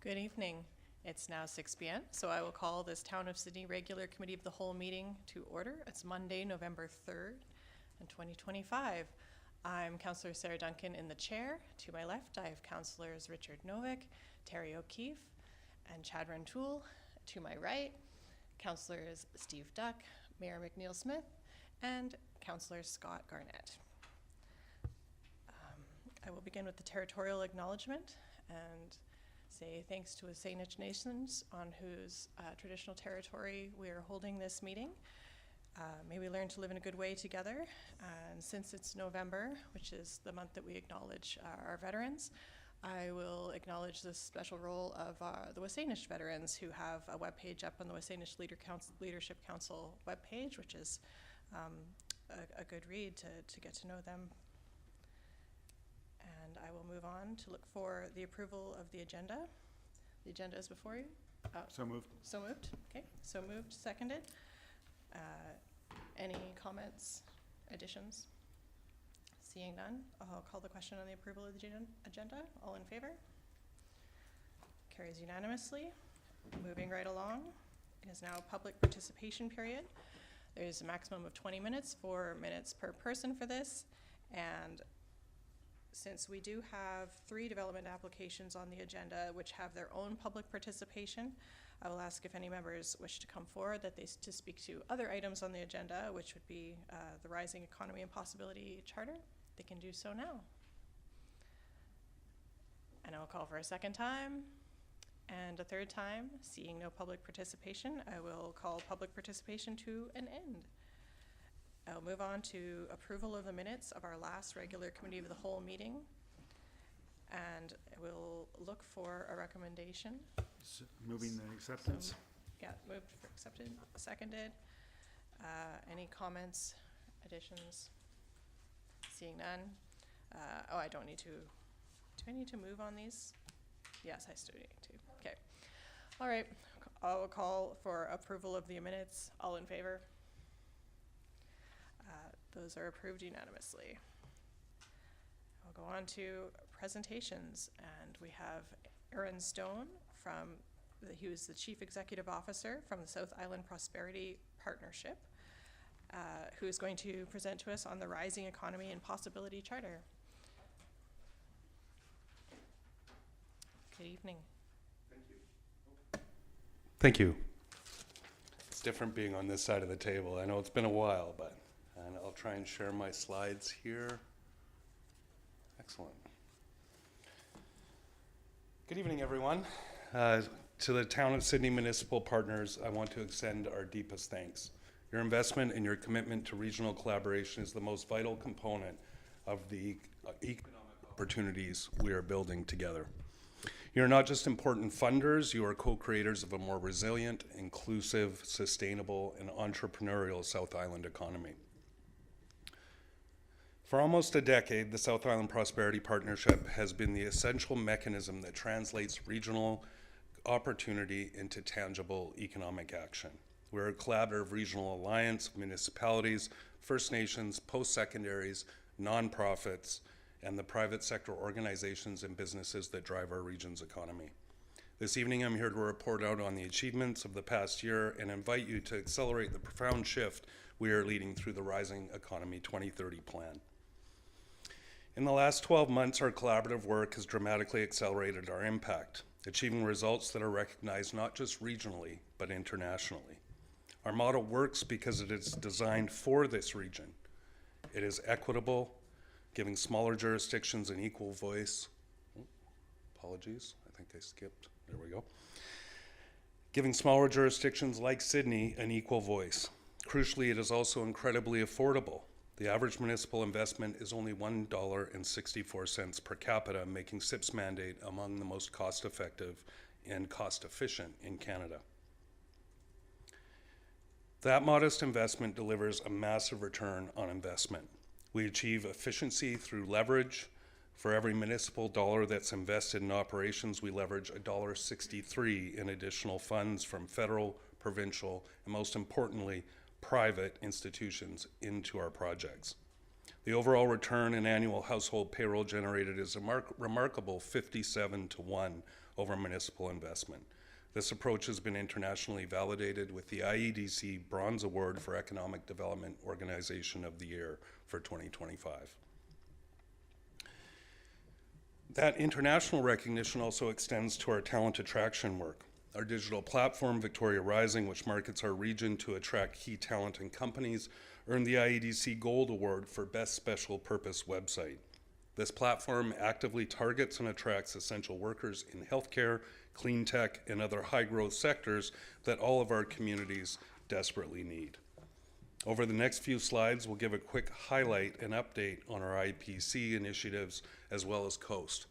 Good evening. It's now 6 p.m., so I will call this Town of Sydney Regular Committee of the Whole meeting to order. It's Monday, November 3rd, in 2025. I'm Councillor Sarah Duncan in the chair. To my left, I have Councillors Richard Novick, Terry O'Keefe, and Chad Rantoul. To my right, Councillors Steve Duck, Mayor McNeil Smith, and Councillor Scott Garnett. I will begin with the territorial acknowledgement and say thanks to Assange Nations on whose traditional territory we are holding this meeting. May we learn to live in a good way together. And since it's November, which is the month that we acknowledge our veterans, I will acknowledge the special role of the Wasanish veterans who have a webpage up on the Wasanish Leadership Council webpage, which is a good read to get to know them. And I will move on to look for the approval of the agenda. The agenda is before you. So moved. So moved. Okay. So moved. Seconded. Any comments, additions? Seeing none, I'll call the question on the approval of the agenda. All in favor? Carries unanimously. Moving right along. It is now public participation period. There's a maximum of 20 minutes, 4 minutes per person for this. And since we do have 3 development applications on the agenda which have their own public participation, I will ask if any members wish to come forward to speak to other items on the agenda, which would be the Rising Economy and Possibility Charter. They can do so now. And I will call for a second time and a third time. Seeing no public participation, I will call public participation to an end. I'll move on to approval of the minutes of our last regular committee of the whole meeting. And we'll look for a recommendation. Moving the acceptance. Yeah, moved for accepted, seconded. Any comments, additions? Seeing none. Oh, I don't need to. Do I need to move on these? Yes, I still need to. Okay. All right. I will call for approval of the minutes. All in favor? Those are approved unanimously. I'll go on to presentations, and we have Aaron Stone he was the Chief Executive Officer from the South Island Prosperity Partnership, who is going to present to us on the Rising Economy and Possibility Charter. Good evening. Thank you. Thank you. It's different being on this side of the table. I know it's been a while, and I'll try and share my slides here. Excellent. Good evening, everyone. To the Town of Sydney Municipal Partners, I want to extend our deepest thanks. Your investment and your commitment to regional collaboration is the most vital component of the economic opportunities we are building together. You're not just important funders, you are co-creators of a more resilient, inclusive, sustainable, and entrepreneurial South Island economy. For almost a decade, the South Island Prosperity Partnership has been the essential mechanism that translates regional opportunity into tangible economic action. We're a collaborative regional alliance of municipalities, First Nations, post-secondaries, nonprofits, and the private sector organizations and businesses that drive our region's economy. This evening, I'm here to report out on the achievements of the past year and invite you to accelerate the profound shift we are leading through the Rising Economy 2030 plan. In the last 12 months, our collaborative work has dramatically accelerated our impact, achieving results that are recognized not just regionally, but internationally. Our model works because it is designed for this region. It is equitable, giving smaller jurisdictions an equal voice. Apologies, I think I skipped. There we go. Giving smaller jurisdictions like Sydney an equal voice. Crucially, it is also incredibly affordable. The average municipal investment is only $1.64 per capita, making SIP's mandate among the most cost-effective and cost-efficient in Canada. That modest investment delivers a massive return on investment. We achieve efficiency through leverage. For every municipal dollar that's invested in operations, we leverage $1.63 in additional funds from federal, provincial, and most importantly, private institutions into our projects. The overall return in annual household payroll generated is a remarkable 57-1 over municipal investment. This approach has been internationally validated with the IEDC Bronze Award for Economic Development Organization of the Year for 2025. That international recognition also extends to our talent attraction work. Our digital platform, Victoria Rising, which markets our region to attract key talent and companies, earned the IEDC Gold Award for Best Special Purpose Website. This platform actively targets and attracts essential workers in healthcare, clean tech, and other high-growth sectors that all of our communities desperately need. Over the next few slides, we'll give a quick highlight and update on our IPC initiatives as well as COAST.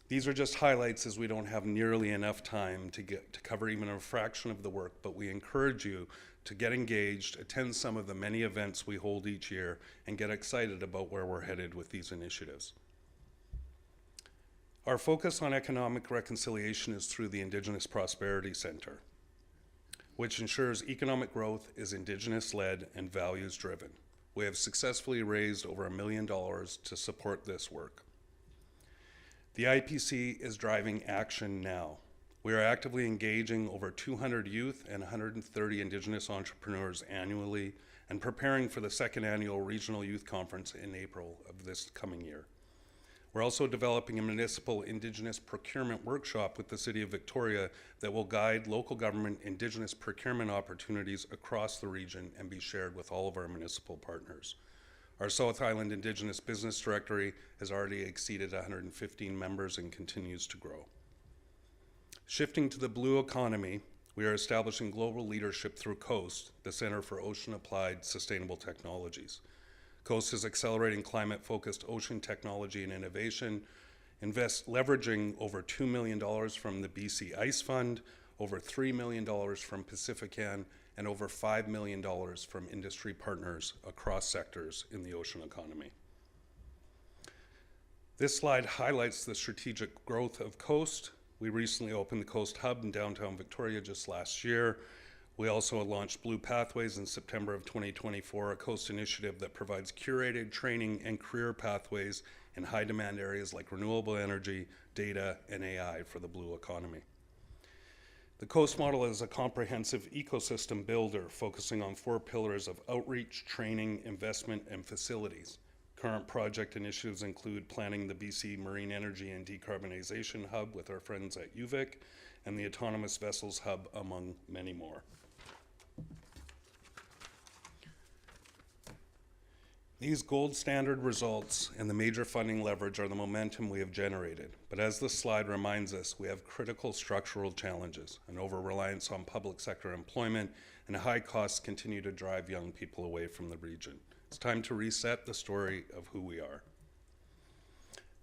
These are just highlights as we don't have nearly enough time to cover even a fraction of the work, but we encourage you to get engaged, attend some of the many events we hold each year, and get excited about where we're headed with these initiatives. Our focus on economic reconciliation is through the Indigenous Prosperity Center, which ensures economic growth is Indigenous-led and values-driven. We have successfully raised over $1 million to support this work. The IPC is driving action now. We are actively engaging over 200 youth and 130 Indigenous entrepreneurs annually and preparing for the second annual Regional Youth Conference in April of this coming year. We're also developing a municipal Indigenous procurement workshop with the City of Victoria that will guide local government Indigenous procurement opportunities across the region and be shared with all of our municipal partners. Our South Island Indigenous Business Directory has already exceeded 115 members and continues to grow. Shifting to the blue economy, we are establishing global leadership through COAST, the Center for Ocean Applied Sustainable Technologies. COAST is accelerating climate-focused ocean technology and innovation, leveraging over $2 million from the BC Ice Fund, over $3 million from Pacifican, and over $5 million from industry partners across sectors in the ocean economy. This slide highlights the strategic growth of COAST. We recently opened the COAST Hub in downtown Victoria just last year. We also launched Blue Pathways in September of 2024, a COAST initiative that provides curated training and career pathways in high-demand areas like renewable energy, data, and AI for the blue economy. The COAST model is a comprehensive ecosystem builder focusing on 4 pillars of outreach, training, investment, and facilities. Current project initiatives include planning the BC Marine Energy and Decarbonization Hub with our friends at UVic and the Autonomous Vessels Hub, among many more. These gold standard results and the major funding leverage are the momentum we have generated. But as this slide reminds us, we have critical structural challenges. An over-reliance on public sector employment and high costs continue to drive young people away from the region. It's time to reset the story of who we are.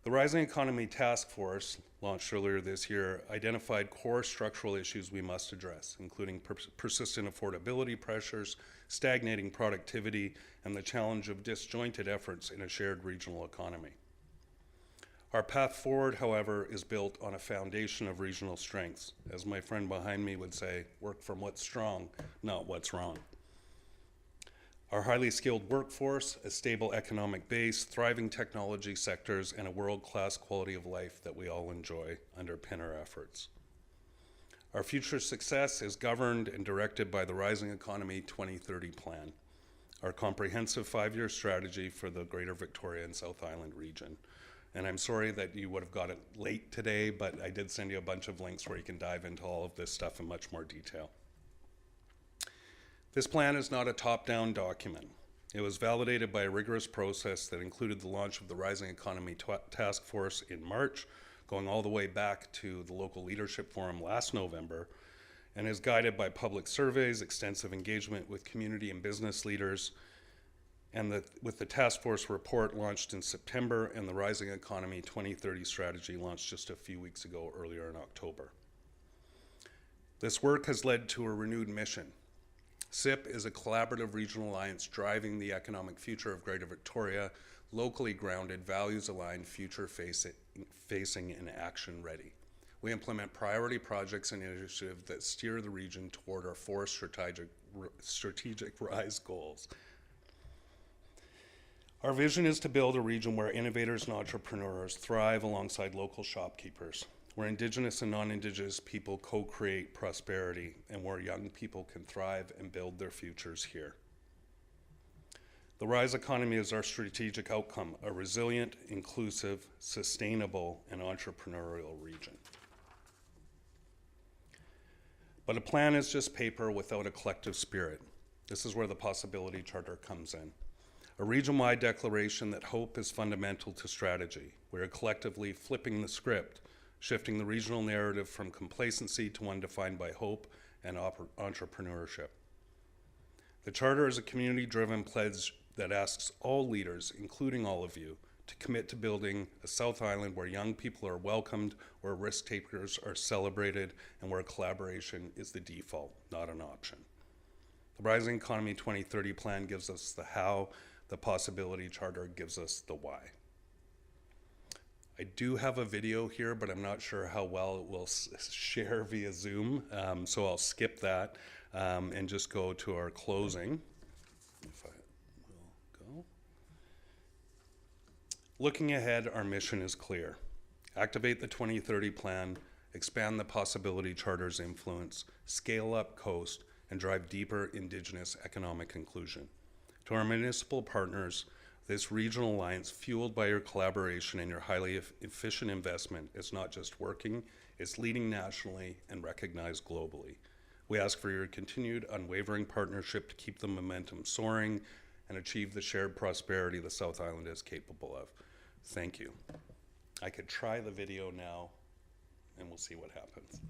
The Rising Economy Task Force, launched earlier this year, identified core structural issues we must address, including persistent affordability pressures, stagnating productivity, and the challenge of disjointed efforts in a shared regional economy. Our path forward, however, is built on a foundation of regional strengths. As my friend behind me would say, work from what's strong, not what's wrong. Our highly skilled workforce, a stable economic base, thriving technology sectors, and a world-class quality of life that we all enjoy underpin our efforts. Our future success is governed and directed by the Rising Economy 2030 plan, our comprehensive 5-year strategy for the Greater Victoria and South Island region. And I'm sorry that you would have got it late today, but I did send you a bunch of links where you can dive into all of this stuff in much more detail. This plan is not a top-down document. It was validated by a rigorous process that included the launch of the Rising Economy Task Force in March, going all the way back to the local leadership forum last November, and is guided by public surveys, extensive engagement with community and business leaders, and with the task force report launched in September and the Rising Economy 2030 strategy launched just a few weeks ago, earlier in October. This work has led to a renewed mission. SIP is a collaborative regional alliance driving the economic future of Greater Victoria, locally grounded, values-aligned, future-facing, and action-ready. We implement priority projects and initiatives that steer the region toward our 4 strategic RISE goals. Our vision is to build a region where innovators and entrepreneurs thrive alongside local shopkeepers, where Indigenous and non-Indigenous people co-create prosperity, and where young people can thrive and build their futures here. The RISE economy is our strategic outcome, a resilient, inclusive, sustainable, and entrepreneurial region. But a plan is just paper without a collective spirit. This is where the Possibility Charter comes in. A region-wide declaration that hope is fundamental to strategy. We are collectively flipping the script, shifting the regional narrative from complacency to one defined by hope and entrepreneurship. The Charter is a community-driven pledge that asks all leaders, including all of you, to commit to building a South Island where young people are welcomed, where risk takers are celebrated, and where collaboration is the default, not an option. The Rising Economy 2030 plan gives us the how, the Possibility Charter gives us the why. I do have a video here, but I'm not sure how well it will share via Zoom, so I'll skip that and just go to our closing. If I will go. Looking ahead, our mission is clear. Activate the 2030 plan, expand the Possibility Charter's influence, scale up coast, and drive deeper Indigenous economic inclusion. To our municipal partners, this regional alliance, fueled by your collaboration and your highly efficient investment, is not just working, it's leading nationally and recognized globally. We ask for your continued unwavering partnership to keep the momentum soaring and achieve the shared prosperity the South Island is capable of. Thank you. I could try the video now, and we'll see what happens.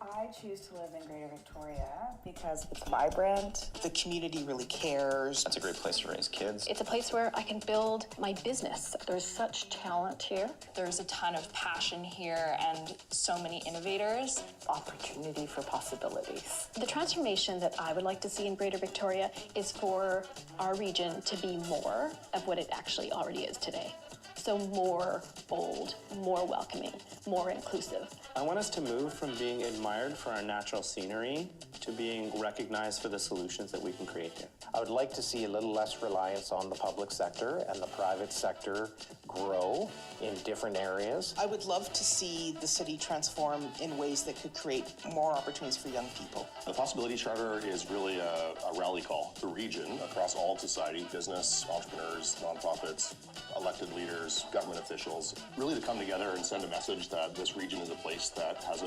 I choose to live in Greater Victoria because it's vibrant. The community really cares. It's a great place to raise kids. It's a place where I can build my business. There's such talent here. There's a ton of passion here and so many innovators. Opportunity for possibilities. The transformation that I would like to see in Greater Victoria is for our region to be more of what it actually already is today. So more bold, more welcoming, more inclusive. I want us to move from being admired for our natural scenery to being recognized for the solutions that we can create here. I would like to see a little less reliance on the public sector and the private sector grow in different areas. I would love to see the city transform in ways that could create more opportunities for young people. The Possibility Charter is really a rally call. The region, across all of society, business, entrepreneurs, nonprofits, elected leaders, government officials, really to come together and send a message that this region is a place that has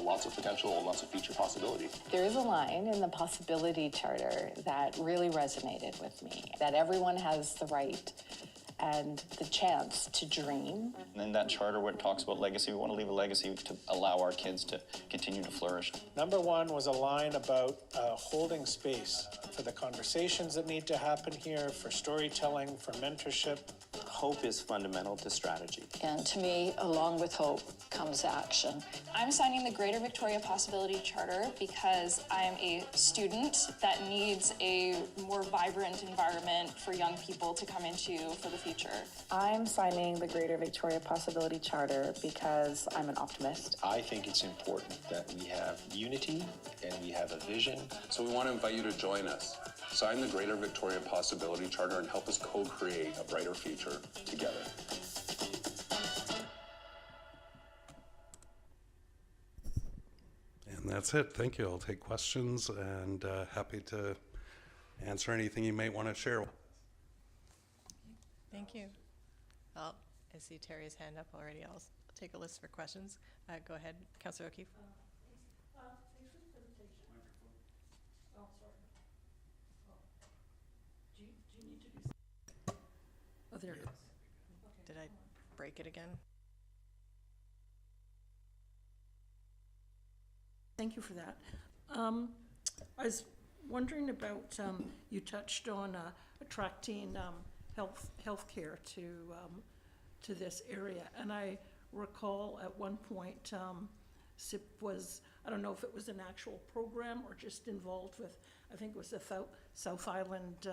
lots of potential and lots of future possibility. There is a line in the Possibility Charter that really resonated with me, that everyone has the right and the chance to dream. And in that charter where it talks about legacy, we want to leave a legacy to allow our kids to continue to flourish. Number one was a line about holding space for the conversations that need to happen here, for storytelling, for mentorship. Hope is fundamental to strategy. And to me, along with hope comes action. I'm signing the Greater Victoria Possibility Charter because I'm a student that needs a more vibrant environment for young people to come into for the future. I'm signing the Greater Victoria Possibility Charter because I'm an optimist. I think it's important that we have unity and we have a vision. So we want to invite you to join us. Sign the Greater Victoria Possibility Charter and help us co-create a brighter future together. And that's it. Thank you. I'll take questions and happy to answer anything you might want to share. Thank you. Well, I see Terry's hand up already. I'll take a list for questions. Go ahead, Councillor O'Keefe. Oh, there it goes. Did I break it again? Thank you for that. I was wondering about, you touched on attracting healthcare to this area, and I recall at one point SIP was, I don't know if it was an actual program or just involved with, I think it was the South Island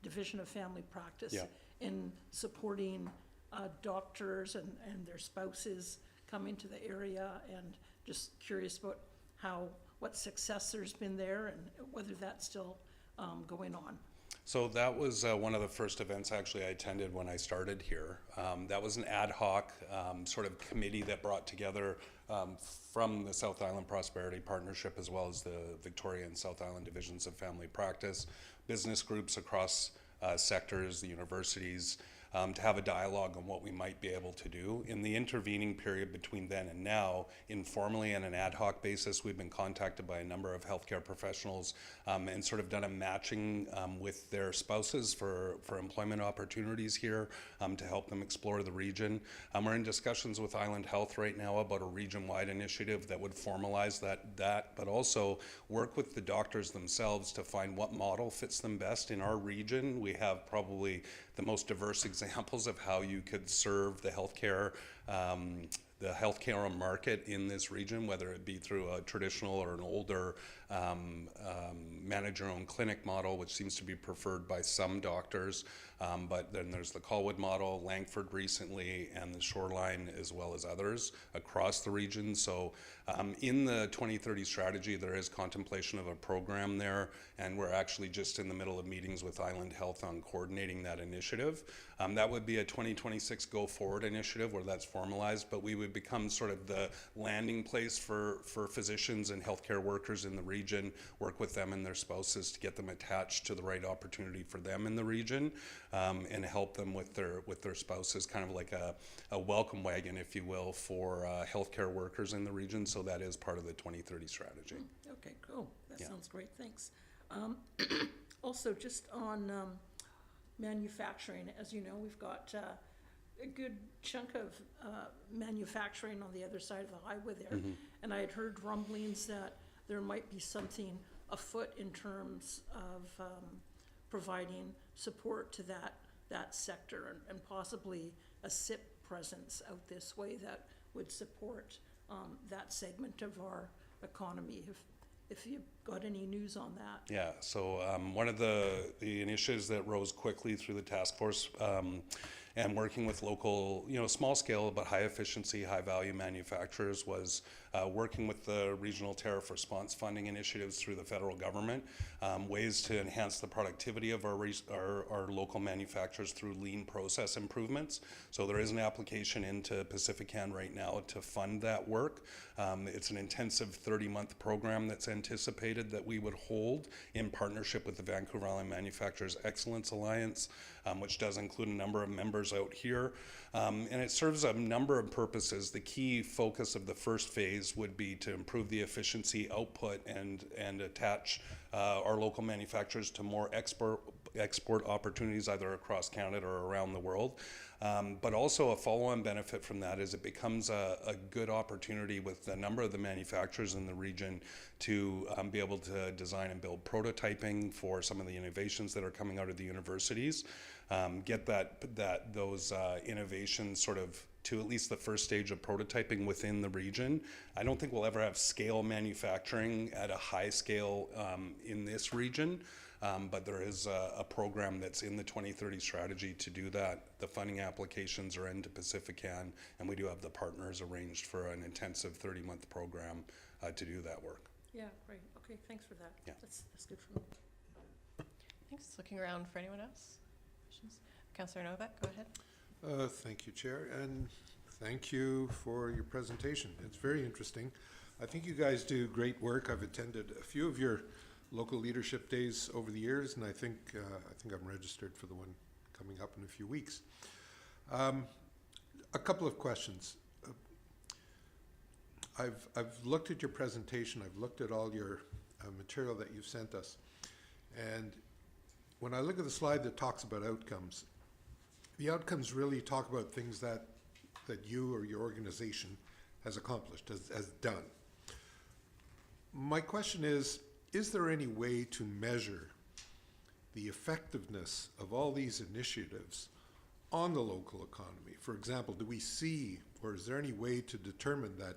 Division of Family Practice, yeah, in supporting doctors and their spouses coming to the area, and just curious about how what success there's been there and whether that's still going on. So that was one of the first events actually I attended when I started here. That was an ad hoc sort of committee that brought together from the South Island Prosperity Partnership as well as the Victoria and South Island Divisions of Family Practice, business groups across sectors, the universities, to have a dialogue on what we might be able to do. In the intervening period between then and now, informally on an ad hoc basis, we've been contacted by a number of healthcare professionals and sort of done a matching with their spouses for employment opportunities here to help them explore the region. We're in discussions with Island Health right now about a region-wide initiative that would formalize that, but also work with the doctors themselves to find what model fits them best in our region. We have probably the most diverse examples of how you could serve the healthcare market in this region, whether it be through a traditional or an older manage-your-own clinic model, which seems to be preferred by some doctors. But then there's the Colwood model, Langford recently, and the Shoreline, as well as others across the region. So in the 2030 strategy, there is contemplation of a program there, and we're actually just in the middle of meetings with Island Health on coordinating that initiative. That would be a 2026 Go Forward initiative where that's formalized, but we would become sort of the landing place for physicians and healthcare workers in the region, work with them and their spouses to get them attached to the right opportunity for them in the region, and help them with their spouses, kind of like a welcome wagon, if you will, for healthcare workers in the region. So that is part of the 2030 strategy. Okay, cool. That sounds great. Thanks. Also, just on manufacturing, as you know, we've got a good chunk of manufacturing on the other side of the highway there. And I had heard rumblings that there might be something afoot in terms of providing support to that sector and possibly a SIP presence out this way that would support that segment of our economy. If you've got any news on that. Yeah, so one of the initiatives that rose quickly through the task force and working with local, small scale but high efficiency, high value manufacturers was working with the regional tariff response funding initiatives through the federal government, ways to enhance the productivity of our local manufacturers through lean process improvements. So there is an application into Pacifican right now to fund that work. It's an intensive 30-month program that's anticipated that we would hold in partnership with the Vancouver Island Manufacturers Excellence Alliance, which does include a number of members out here. And it serves a number of purposes. The key focus of the first phase would be to improve the efficiency, output, and attach our local manufacturers to more export opportunities either across Canada or around the world. But also a follow-on benefit from that is it becomes a good opportunity with a number of the manufacturers in the region to be able to design and build prototyping for some of the innovations that are coming out of the universities, get those innovations sort of to at least the first stage of prototyping within the region. I don't think we'll ever have scale manufacturing at a high scale in this region. But there is a program that's in the 2030 strategy to do that. The funding applications are into Pacifican, and we do have the partners arranged for an intensive 30-month program to do that work. Yeah, great. Okay, thanks for that. Yeah. That's good for me. Thanks. Looking around for anyone else? Questions? Councillor Novak, go ahead. Thank you, Chair, and thank you for your presentation. It's very interesting. I think you guys do great work. I've attended a few of your local leadership days over the years, and I think I'm registered for the one coming up in a few weeks. A couple of questions. I've looked at your presentation. I've looked at all your material that you've sent us, and when I look at the slide that talks about outcomes, the outcomes really talk about things that you or your organization has accomplished, has done. My question is there any way to measure the effectiveness of all these initiatives on the local economy? For example, do we see, or is there any way to determine that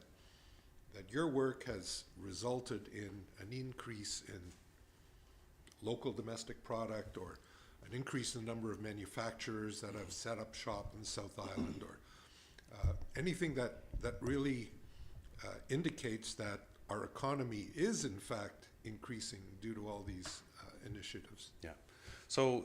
your work has resulted in an increase in local domestic product, or an increase in the number of manufacturers that have set up shop in the South Island, or anything that really indicates that our economy is in fact increasing due to all these initiatives? Yeah. So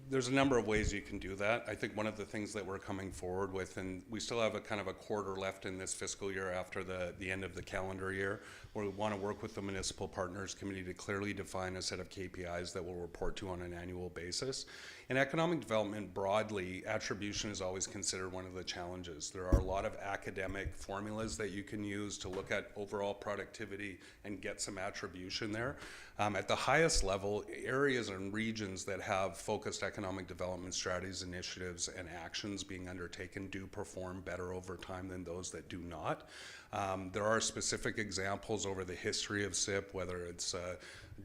there's a number of ways you can do that. I think one of the things that we're coming forward with, and we still have a kind of a quarter left in this fiscal year after the end of the calendar year, where we want to work with the Municipal Partners Committee to clearly define a set of KPIs that we'll report to on an annual basis. In economic development broadly, attribution is always considered one of the challenges. There are a lot of academic formulas that you can use to look at overall productivity and get some attribution there. At the highest level, areas and regions that have focused economic development strategies, initiatives, and actions being undertaken do perform better over time than those that do not. There are specific examples over the history of SIP, whether it's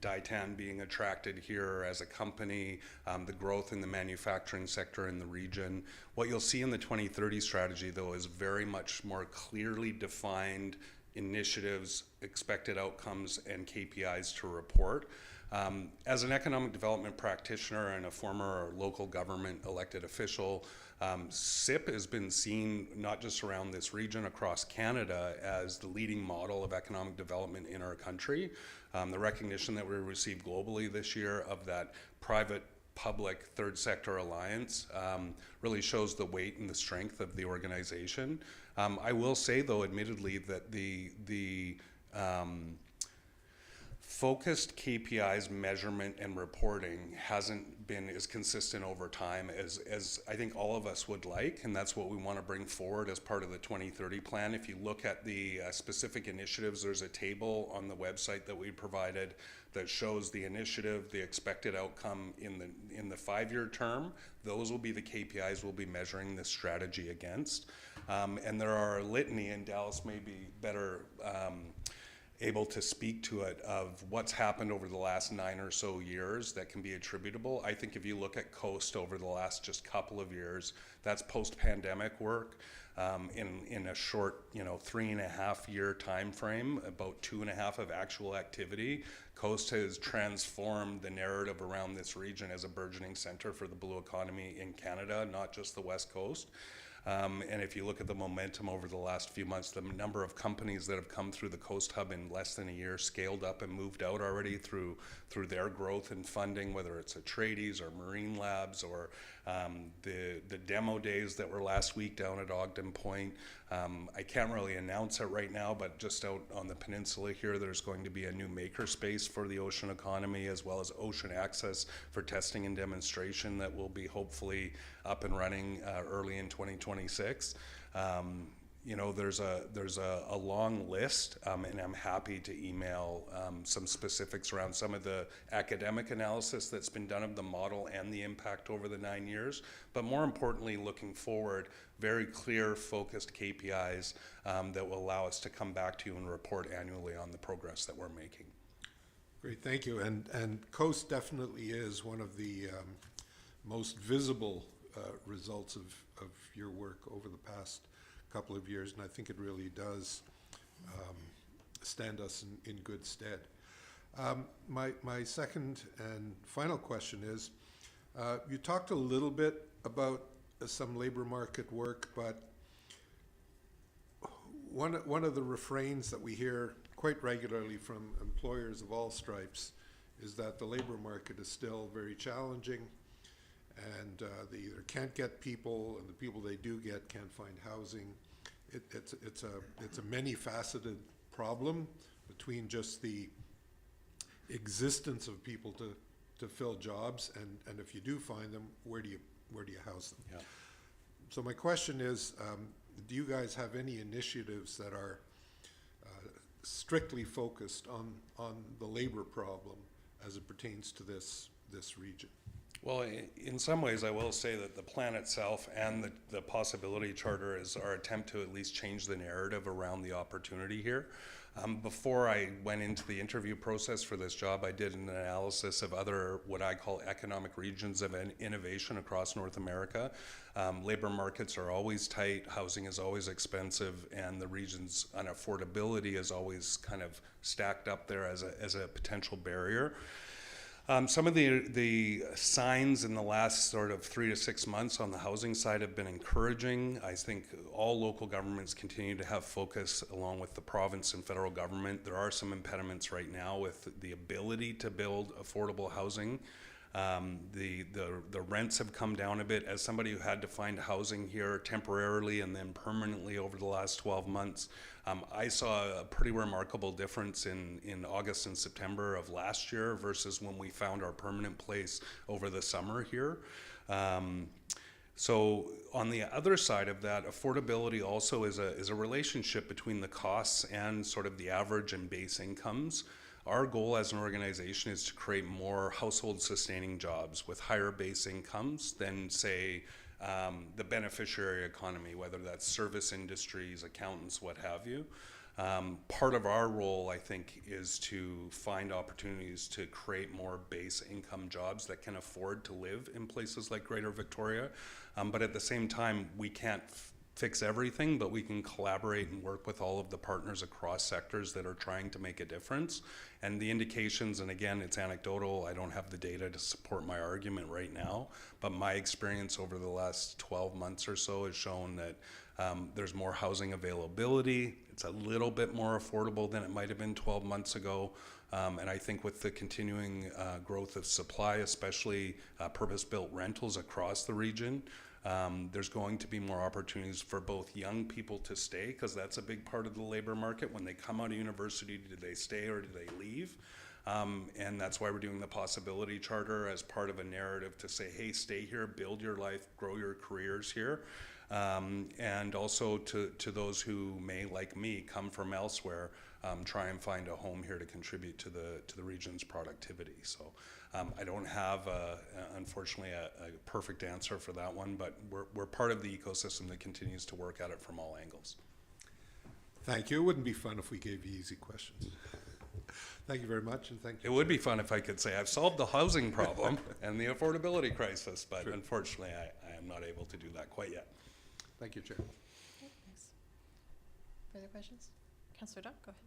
Ditan being attracted here as a company, the growth in the manufacturing sector in the region. What you'll see in the 2030 strategy, though, is very much more clearly defined initiatives, expected outcomes, and KPIs to report. As an economic development practitioner and a former local government elected official, SIP has been seen not just around this region, across Canada, as the leading model of economic development in our country. The recognition that we received globally this year of that private-public third sector alliance really shows the weight and the strength of the organization. I will say, though, admittedly, that the focused KPIs measurement and reporting hasn't been as consistent over time as I think all of us would like, and that's what we want to bring forward as part of the 2030 plan. If you look at the specific initiatives, there's a table on the website that we provided that shows the initiative, the expected outcome in the 5-year term. Those will be the KPIs we'll be measuring this strategy against. And there are a litany, and Dallas may be better able to speak to it, of what's happened over the last 9 or so years that can be attributable. I think if you look at Coast over the last just couple of years, that's post-pandemic work. In a short, 3.5-year time frame, about 2.5 of actual activity, Coast has transformed the narrative around this region as a burgeoning center for the blue economy in Canada, not just the West Coast. And if you look at the momentum over the last few months, the number of companies that have come through the Coast Hub in less than a year, scaled up and moved out already through their growth and funding, whether it's Atreides or Marine Labs or the demo days that were last week down at Ogden Point. I can't really announce it right now, but just out on the peninsula here, there's going to be a new makerspace for the ocean economy, as well as ocean access for testing and demonstration that will be hopefully up and running early in 2026. There's a long list, and I'm happy to email some specifics around some of the academic analysis that's been done of the model and the impact over the 9 years. But more importantly, looking forward, very clear, focused KPIs that will allow us to come back to you and report annually on the progress that we're making. Great, thank you. And Coast definitely is one of the most visible results of your work over the past couple of years, and I think it really does stand us in good stead. My second and final question is, you talked a little bit about some labor market work, but one of the refrains that we hear quite regularly from employers of all stripes is that the labor market is still very challenging, and they either can't get people, and the people they do get can't find housing. It's a many-faceted problem between just the existence of people to fill jobs, and if you do find them, where do you house them? Yeah. So my question is, do you guys have any initiatives that are strictly focused on the labor problem as it pertains to this region? Well, in some ways, I will say that the plan itself and the possibility charter is our attempt to at least change the narrative around the opportunity here. Before I went into the interview process for this job, I did an analysis of other, what I call economic regions of innovation across North America. Labor markets are always tight, housing is always expensive, and the region's unaffordability is always kind of stacked up there as a potential barrier. Some of the signs in the last sort of 3 to 6 months on the housing side have been encouraging. I think all local governments continue to have focus along with the province and federal government. There are some impediments right now with the ability to build affordable housing. The rents have come down a bit. As somebody who had to find housing here temporarily and then permanently over the last 12 months, I saw a pretty remarkable difference in August and September of last year versus when we found our permanent place over the summer here. So on the other side of that, affordability also is a relationship between the costs and sort of the average and base incomes. Our goal as an organization is to create more household sustaining jobs with higher base incomes than, say, the beneficiary economy, whether that's service industries, accountants, what have you. Part of our role, I think, is to find opportunities to create more base income jobs that can afford to live in places like Greater Victoria. But at the same time, we can't fix everything, but we can collaborate and work with all of the partners across sectors that are trying to make a difference. And the indications, and again, it's anecdotal, I don't have the data to support my argument right now, but my experience over the last 12 months or so has shown that there's more housing availability. It's a little bit more affordable than it might have been 12 months ago. And I think with the continuing growth of supply, especially purpose-built rentals across the region, there's going to be more opportunities for both young people to stay, because that's a big part of the labor market. When they come out of university, do they stay or do they leave? And that's why we're doing the Possibility Charter as part of a narrative to say, hey, stay here, build your life, grow your careers here. And also to those who may, like me, come from elsewhere, try and find a home here to contribute to the region's productivity. So I don't have, unfortunately, a perfect answer for that one, but we're part of the ecosystem that continues to work at it from all angles. Thank you. It wouldn't be fun if we gave you easy questions. Thank you very much, and thank you. It would be fun if I could say I've solved the housing problem and the affordability crisis, but unfortunately I am not able to do that quite yet. Thank you, Chair. Okay, thanks. Further questions? Councillor Duck, go ahead.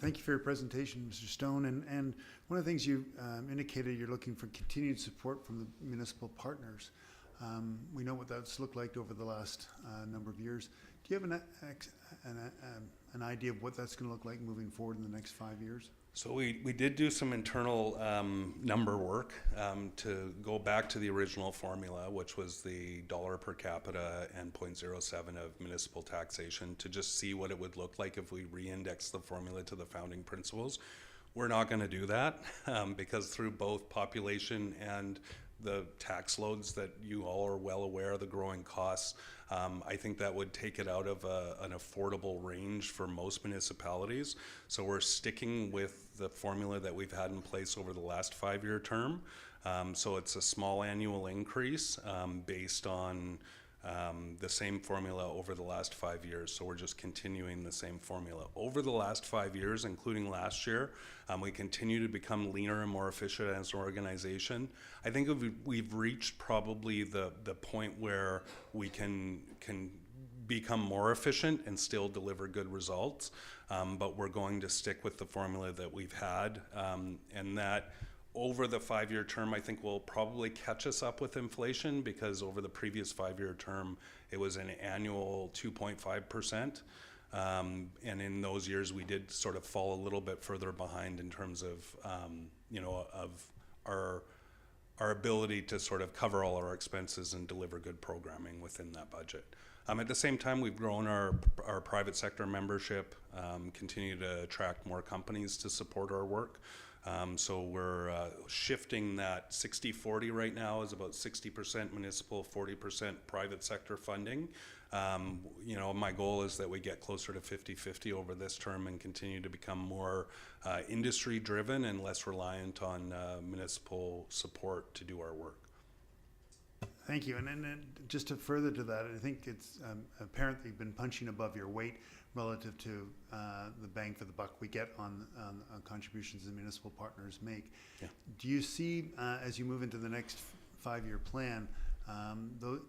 Thank you for your presentation, Mr. Stone. And one of the things you indicated, you're looking for continued support from the municipal partners. We know what that's looked like over the last number of years. Do you have an idea of what that's going to look like moving forward in the next 5 years? So we did do some internal number work to go back to the original formula, which was the dollar per capita and 0.07 of municipal taxation, to just see what it would look like if we re-index the formula to the founding principles. We're not going to do that because through both population and the tax loads that you all are well aware of, the growing costs, I think that would take it out of an affordable range for most municipalities. So we're sticking with the formula that we've had in place over the last 5-year term. So it's a small annual increase based on the same formula over the last 5 years. So we're just continuing the same formula. Over the last 5 years, including last year, we continue to become leaner and more efficient as an organization. I think we've reached probably the point where we can become more efficient and still deliver good results. But we're going to stick with the formula that we've had, and that over the 5-year term, I think will probably catch us up with inflation, because over the previous 5-year term, it was an annual 2.5%. And in those years, we did sort of fall a little bit further behind in terms of, of our ability to sort of cover all our expenses and deliver good programming within that budget. At the same time, we've grown our private sector membership, continue to attract more companies to support our work. So we're shifting that 60-40 right now is about 60% municipal, 40% private sector funding. My goal is that we get closer to 50-50 over this term and continue to become more industry driven and less reliant on municipal support to do our work. Thank you. And then just to further to that, I think it's apparent that you've been punching above your weight relative to the bang for the buck we get on contributions the municipal partners make. Yeah. Do you see, as you move into the next 5-year plan,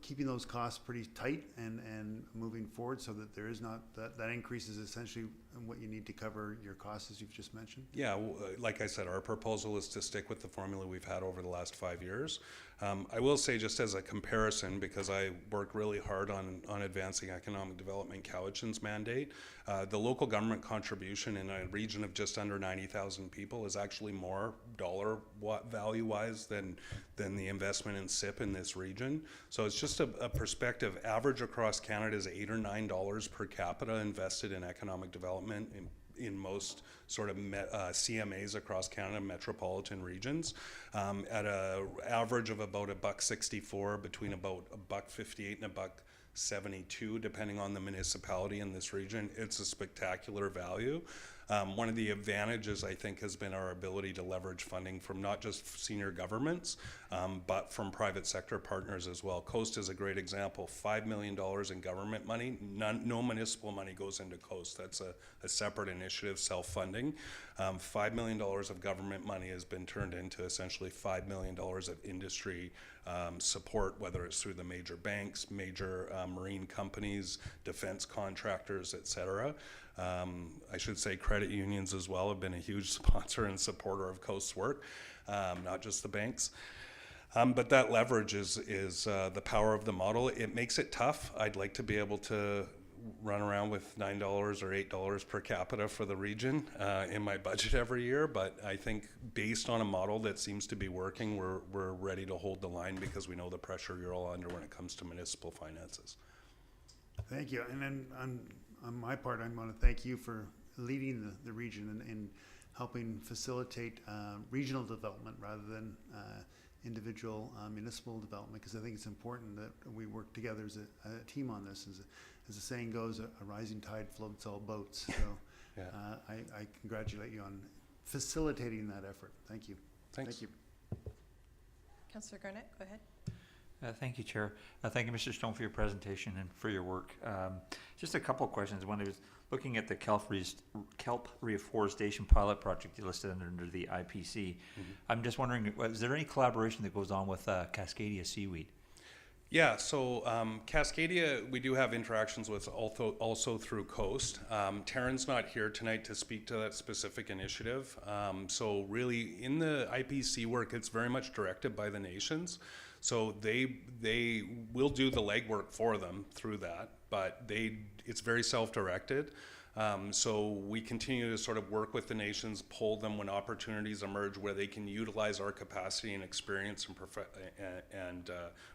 keeping those costs pretty tight and moving forward so that there is not, that increase is essentially and what you need to cover your costs as you've just mentioned? Yeah, like I said, our proposal is to stick with the formula we've had over the last 5 years. I will say, just as a comparison, because I work really hard on advancing economic development, Cowichan's mandate, the local government contribution in a region of just under 90,000 people is actually more dollar value-wise than the investment in SIP in this region. So it's just a perspective. Average across Canada is $8 or $9 per capita invested in economic development in most sort of CMAs across Canada, metropolitan regions, at a average of about $1.64, between about $1.58 and $1.72, depending on the municipality in this region. It's a spectacular value. One of the advantages, I think, has been our ability to leverage funding from not just senior governments, but from private sector partners as well. Coast is a great example. $5 million in government money. No municipal money goes into Coast. That's a separate initiative, self-funding. $5 million of government money has been turned into essentially $5 million of industry support, whether it's through the major banks, major marine companies, defense contractors, et cetera. I should say credit unions as well have been a huge sponsor and supporter of Coast's work, not just the banks. But that leverage is the power of the model. It makes it tough. I'd like to be able to run around with $9 or $8 per capita for the region in my budget every year, but I think based on a model that seems to be working, we're ready to hold the line, because we know the pressure you're all under when it comes to municipal finances. Thank you. And then on my part, I want to thank you for leading the region and helping facilitate regional development rather than individual municipal development, because I think it's important that we work together as a team on this. As the saying goes, a rising tide floats all boats. So yeah. I congratulate you on facilitating that effort. Thank you. Thanks. Thank you. Councillor Garnett, go ahead. Thank you, Chair. Thank you, Mr. Stone, for your presentation and for your work. Just a couple of questions. One is looking at the kelp reforestation pilot project you listed under the IPC. Mm-hmm. I'm just wondering, is there any collaboration that goes on with Cascadia seaweed? Yeah, so Cascadia, we do have interactions with also through Coast. Taryn's not here tonight to speak to that specific initiative. So really, in the IPC work, it's very much directed by the nations. So they will do the legwork for them through that, but it's very self-directed. So we continue to sort of work with the nations, pull them when opportunities emerge where they can utilize our capacity and experience and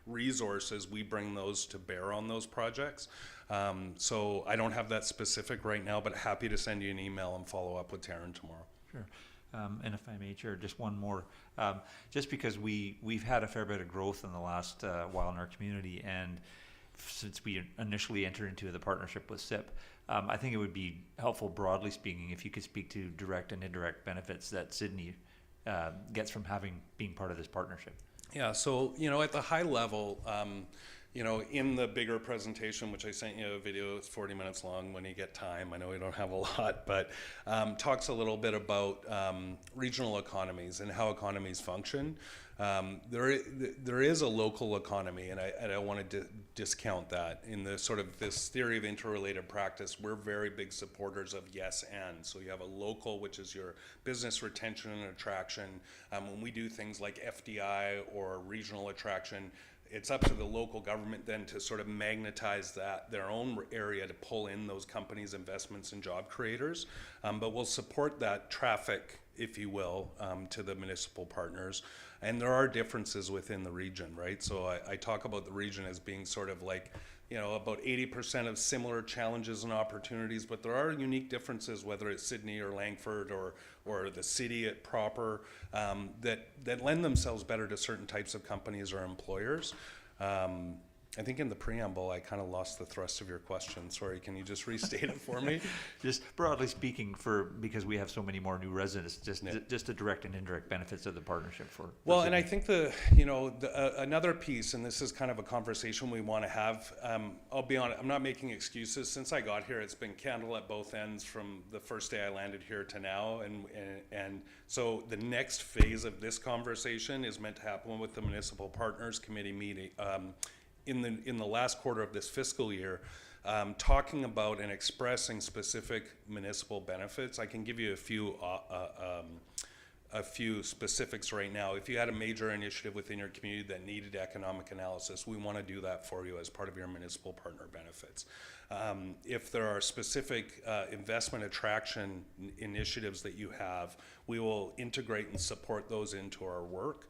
resources. We bring those to bear on those projects. So I don't have that specific right now, but happy to send you an email and follow up with Taryn tomorrow. Sure. And if I may, Chair, just one more. Just because we've had a fair bit of growth in the last while in our community, and since we initially entered into the partnership with SIP, I think it would be helpful, broadly speaking, if you could speak to direct and indirect benefits that Sydney gets from being part of this partnership. Yeah, so, at the high level, in the bigger presentation, which I sent you a video, it's 40 minutes long when you get time. I know we don't have a lot, but talks a little bit about regional economies and how economies function. There is a local economy, and I don't want to discount that. In the sort of this theory of interrelated practice, we're very big supporters of yes and. So you have a local, which is your business retention and attraction. When we do things like FDI or regional attraction, it's up to the local government then to sort of magnetize their own area to pull in those companies, investments, and job creators. But we'll support that traffic, if you will, to the municipal partners. And there are differences within the region, right? So I talk about the region as being sort of like, about 80% of similar challenges and opportunities, but there are unique differences, whether it's Sydney or Langford or the city at proper, that lend themselves better to certain types of companies or employers. I think in the preamble, I kind of lost the thrust of your question. Sorry, can you just restate it for me? Just broadly speaking, because we have so many more new residents, just the direct and indirect benefits of the partnership for well, and I think another piece, and this is kind of a conversation we want to have. I'll be honest, I'm not making excuses. Since I got here, it's been candle at both ends from the first day I landed here to now, and so the next phase of this conversation is meant to happen with the Municipal Partners Committee meeting. In the last quarter of this fiscal year, talking about and expressing specific municipal benefits. I can give you a few specifics right now. If you had a major initiative within your community that needed economic analysis, we want to do that for you as part of your municipal partner benefits. If there are specific investment attraction initiatives that you have, we will integrate and support those into our work.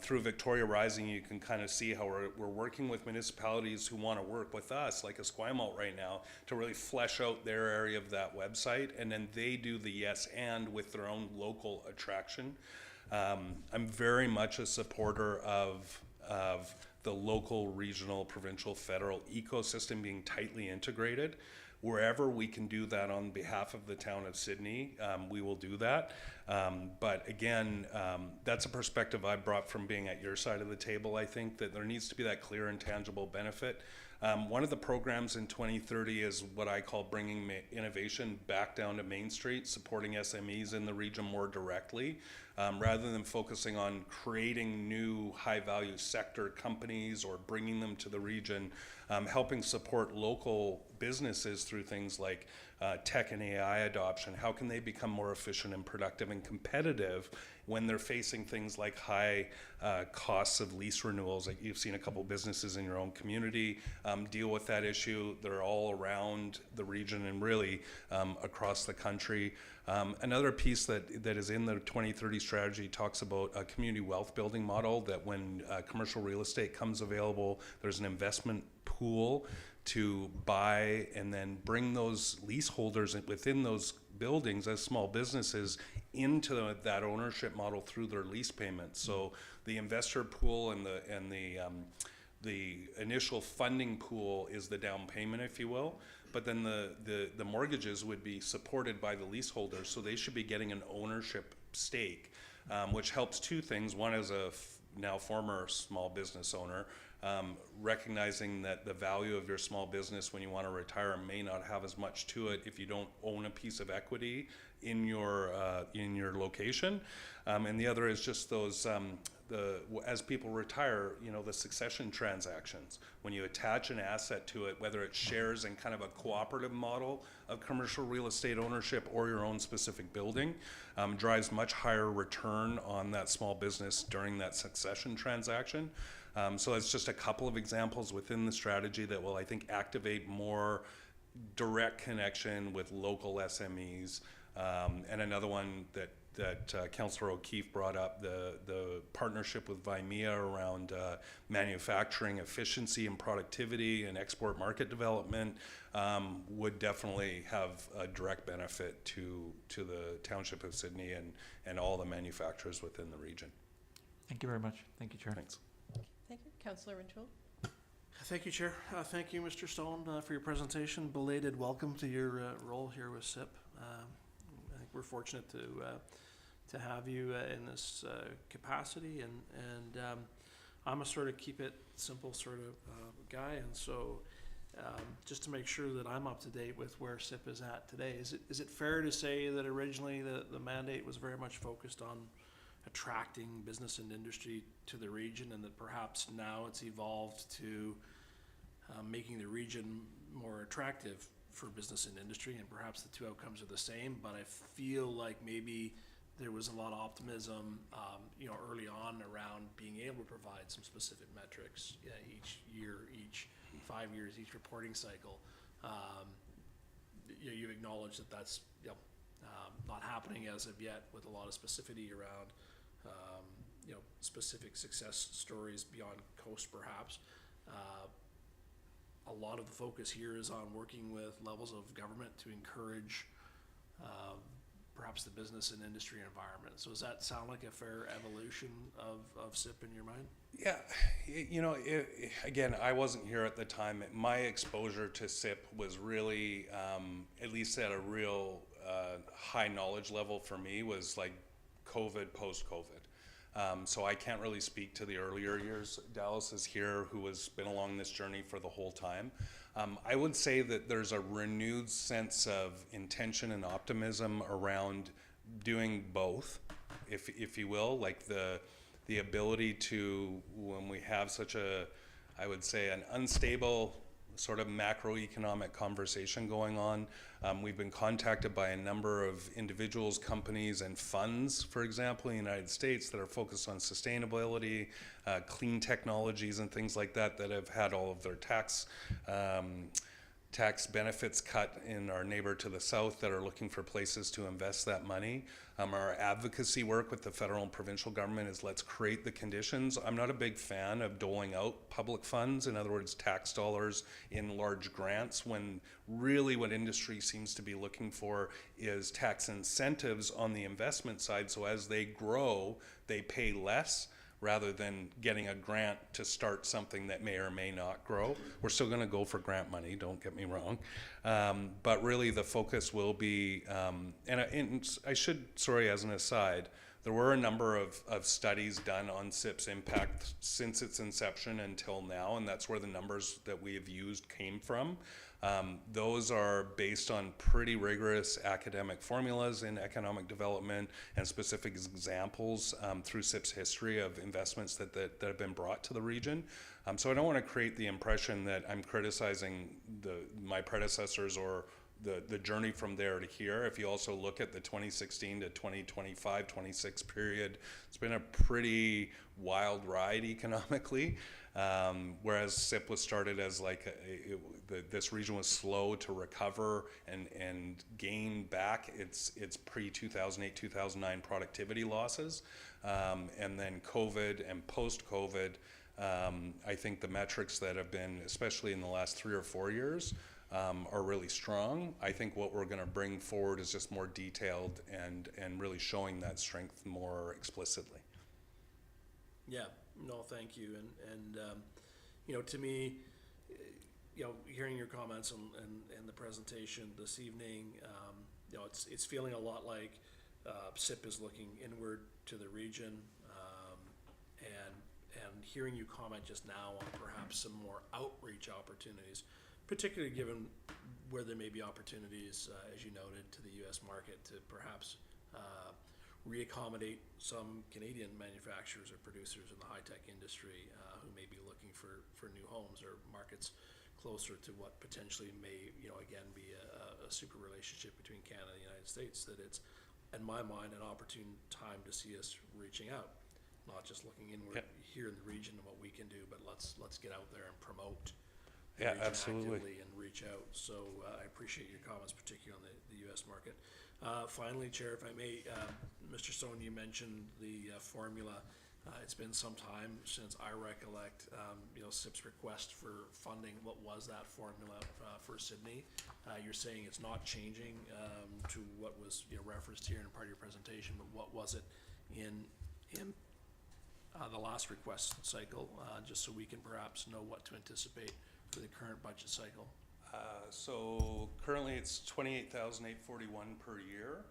Through Victoria Rising, you can kind of see how we're working with municipalities who want to work with us, like Esquimalt right now, to really flesh out their area of that website, and then they do the yes and with their own local attraction. I'm very much a supporter of the local, regional, provincial, federal ecosystem being tightly integrated. Wherever we can do that on behalf of the town of Sydney, we will do that. But again, that's a perspective I brought from being at your side of the table. I think that there needs to be that clear and tangible benefit. One of the programs in 2030 is what I call bringing innovation back down to Main Street, supporting SMEs in the region more directly, rather than focusing on creating new high-value sector companies or bringing them to the region, helping support local businesses through things like tech and AI adoption. How can they become more efficient and productive and competitive when they're facing things like high costs of lease renewals? Like you've seen a couple businesses in your own community deal with that issue. They're all around the region and really across the country. Another piece that is in the 2030 strategy talks about a community wealth building model, that when commercial real estate comes available, there's an investment pool to buy and then bring those leaseholders within those buildings as small businesses into that ownership model through their lease payments. So the investor pool and the initial funding pool is the down payment, if you will, but then the mortgages would be supported by the leaseholders, so they should be getting an ownership stake, which helps two things. One, as a now former small business owner, recognizing that the value of your small business when you want to retire may not have as much to it if you don't own a piece of equity in your location, and the other is just those as people retire, the succession transactions. When you attach an asset to it, whether it's shares in kind of a cooperative model of commercial real estate ownership or your own specific building, drives much higher return on that small business during that succession transaction. So it's just a couple of examples within the strategy that will, I think, activate more direct connection with local SMEs. And another one that Councillor O'Keefe brought up, the partnership with Vimea around manufacturing efficiency and productivity and export market development, would definitely have a direct benefit to the Township of Sydney and all the manufacturers within the region. Thank you very much. Thank you, Chair. Thanks. Thank you. Councillor Rintoul. Thank you, Chair. Thank you, Mr. Stone, for your presentation. Belated welcome to your role here with SIP. I think we're fortunate to have you in this capacity, and I'm a sort of keep it simple sort of guy, and so just to make sure that I'm up to date with where SIP is at today, is it fair to say that originally the mandate was very much focused on attracting business and industry to the region, and that perhaps now it's evolved to making the region more attractive for business and industry, and perhaps the two outcomes are the same, but I feel like maybe there was a lot of optimism, early on around being able to provide some specific metrics each year, each 5 years, each reporting cycle. You've acknowledged that that's not happening as of yet, with a lot of specificity around specific success stories beyond coast, perhaps. A lot of the focus here is on working with levels of government to encourage perhaps the business and industry environment. So does that sound like a fair evolution of SIP in your mind? Yeah, again, I wasn't here at the time. My exposure to SIP was really, at least at a real high knowledge level for me, was like COVID, post-COVID. So I can't really speak to the earlier years. Dallas is here, who has been along this journey for the whole time. I would say that there's a renewed sense of intention and optimism around doing both, if you will, like the ability to, when we have such a, I would say, an unstable sort of macroeconomic conversation going on. We've been contacted by a number of individuals, companies, and funds, for example, in the United States that are focused on sustainability, clean technologies and things like that, that have had all of their tax benefits cut in our neighbor to the south, that are looking for places to invest that money. Our advocacy work with the federal and provincial government is let's create the conditions. I'm not a big fan of doling out public funds, in other words, tax dollars in large grants, when really what industry seems to be looking for is tax incentives on the investment side, so as they grow, they pay less, rather than getting a grant to start something that may or may not grow. We're still going to go for grant money, don't get me wrong. But really the focus will be, and I should, sorry, as an aside, there were a number of studies done on SIP's impact since its inception until now, and that's where the numbers that we have used came from. Those are based on pretty rigorous academic formulas in economic development and specific examples through SIP's history of investments that have been brought to the region. So I don't want to create the impression that I'm criticizing my predecessors or the journey from there to here. If you also look at the 2016 to 2025, 26 period, it's been a pretty wild ride economically. Whereas SIP was started as like this region was slow to recover and gain back its pre-2008, 2009 productivity losses. And then COVID and post-COVID, I think the metrics that have been, especially in the last 3 or 4 years, are really strong. I think what we're going to bring forward is just more detailed and really showing that strength more explicitly. Yeah, no, thank you. And you know, to me, you know, hearing your comments and the presentation this evening, you know, it's feeling a lot like SIP is looking inward to the region, and hearing you comment just now on perhaps some more outreach opportunities, particularly given where there may be opportunities, as you noted, to the U.S. market to perhaps reaccommodate some Canadian manufacturers or producers in the high-tech industry who may be looking for new homes or markets closer to what potentially may, you know, again, be a super relationship between Canada and the United States, that it's, in my mind, an opportune time to see us reaching out, not just looking inward here in the region and what we can do, but let's get out there and promote the region actively and reach out. So I appreciate your comments, particularly on the U.S. market. Finally, Chair, if I may, Mr. Stone, you mentioned the formula. It's been some time since I recollect, you know, SIP's request for funding. What was that formula for Sydney? You're saying it's not changing to what was, you know, referenced here in part of your presentation, but what was it in the last request cycle, just so we can perhaps know what to anticipate for the current budget cycle? So currently it's $28,841 per year.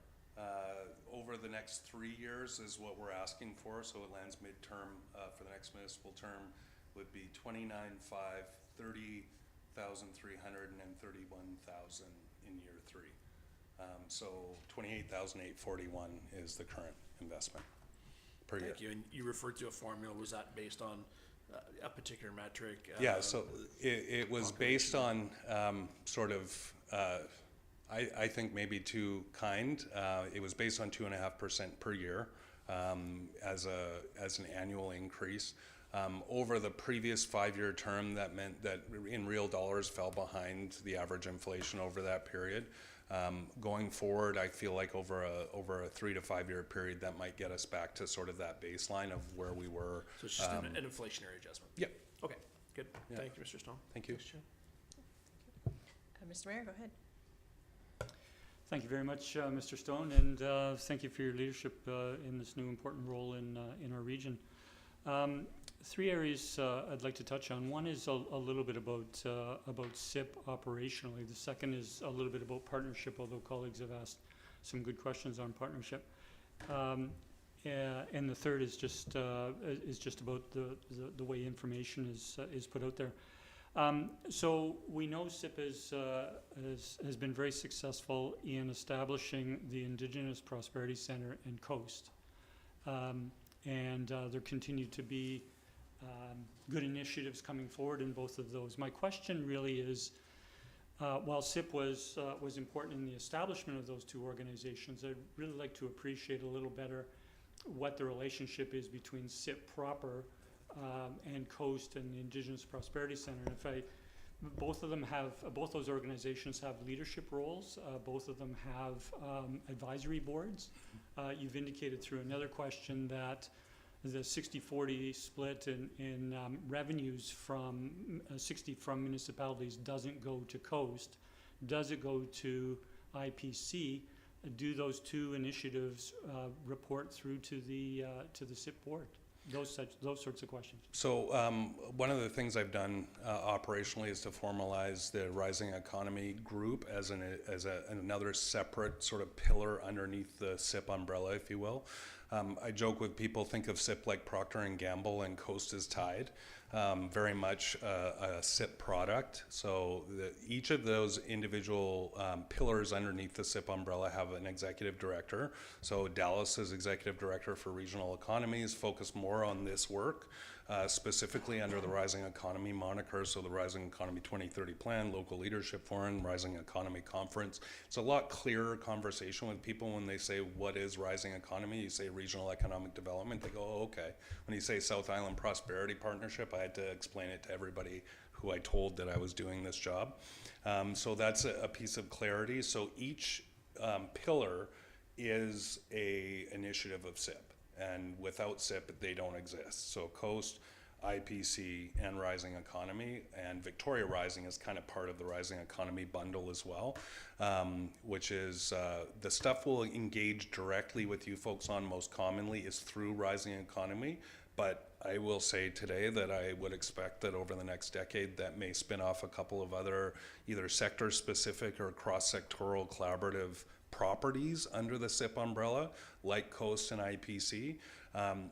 Over the next 3 years is what we're asking for, so it lands midterm for the next municipal term would be $29,530,300 and $31,000 in year 3. So $28,841 is the current investment per year. Thank you. And you referred to a formula. Was that based on a particular metric? Yeah, so it was based on sort of, I think maybe too kind. It was based on 2.5% per year as an annual increase. Over the previous 5-year term, that meant that in real dollars fell behind the average inflation over that period. Going forward, I feel like over a 3 to 5 year period, that might get us back to sort of that baseline of where we were. So it's just an inflationary adjustment? Yep. Okay, good. Yeah. Thank you, Mr. Stone. Thank you. Mr. Mayor, go ahead. Thank you very much, Mr. Stone, and thank you for your leadership in this new important role in our region. 3 areas I'd like to touch on. One is a little bit about SIP operationally. The second is a little bit about partnership, although colleagues have asked some good questions on partnership. And the third is just about the way information is put out there. So we know SIP has been very successful in establishing the Indigenous Prosperity Centre and Coast, and there continue to be good initiatives coming forward in both of those. My question really is, while SIP was important in the establishment of those two organizations, I'd really like to appreciate a little better what the relationship is between SIP proper and COAST and the Indigenous Prosperity Center. And both those organizations have leadership roles. Both of them have advisory boards. You've indicated through another question that the 60-40 split in revenues from 60 from municipalities doesn't go to COAST. Does it go to IPC? Do those two initiatives report through to the SIP board? Those sorts of questions. So one of the things I've done operationally is to formalize the Rising Economy group as another separate sort of pillar underneath the SIP umbrella, if you will. I joke with people, think of SIP like Procter & Gamble and Coast is Tide. Very much a SIP product. So each of those individual pillars underneath the SIP umbrella have an executive director. So Dallas is executive director for regional economies, focus more on this work, specifically under the Rising Economy moniker. So the Rising Economy 2030 Plan, Local Leadership Forum, Rising Economy Conference. It's a lot clearer conversation with people when they say, what is Rising Economy? You say regional economic development, they go, oh, okay. When you say South Island Prosperity Partnership, I had to explain it to everybody who I told that I was doing this job. So that's a piece of clarity. So each pillar is a initiative of SIP. And without SIP, they don't exist. So Coast, IPC, and Rising Economy, and Victoria Rising is kind of part of the Rising Economy bundle as well, which is the stuff we'll engage directly with you folks on most commonly is through Rising Economy. But I will say today that I would expect that over the next decade that may spin off a couple of other either sector-specific or cross-sectoral collaborative properties under the SIP umbrella, like Coast and IPC.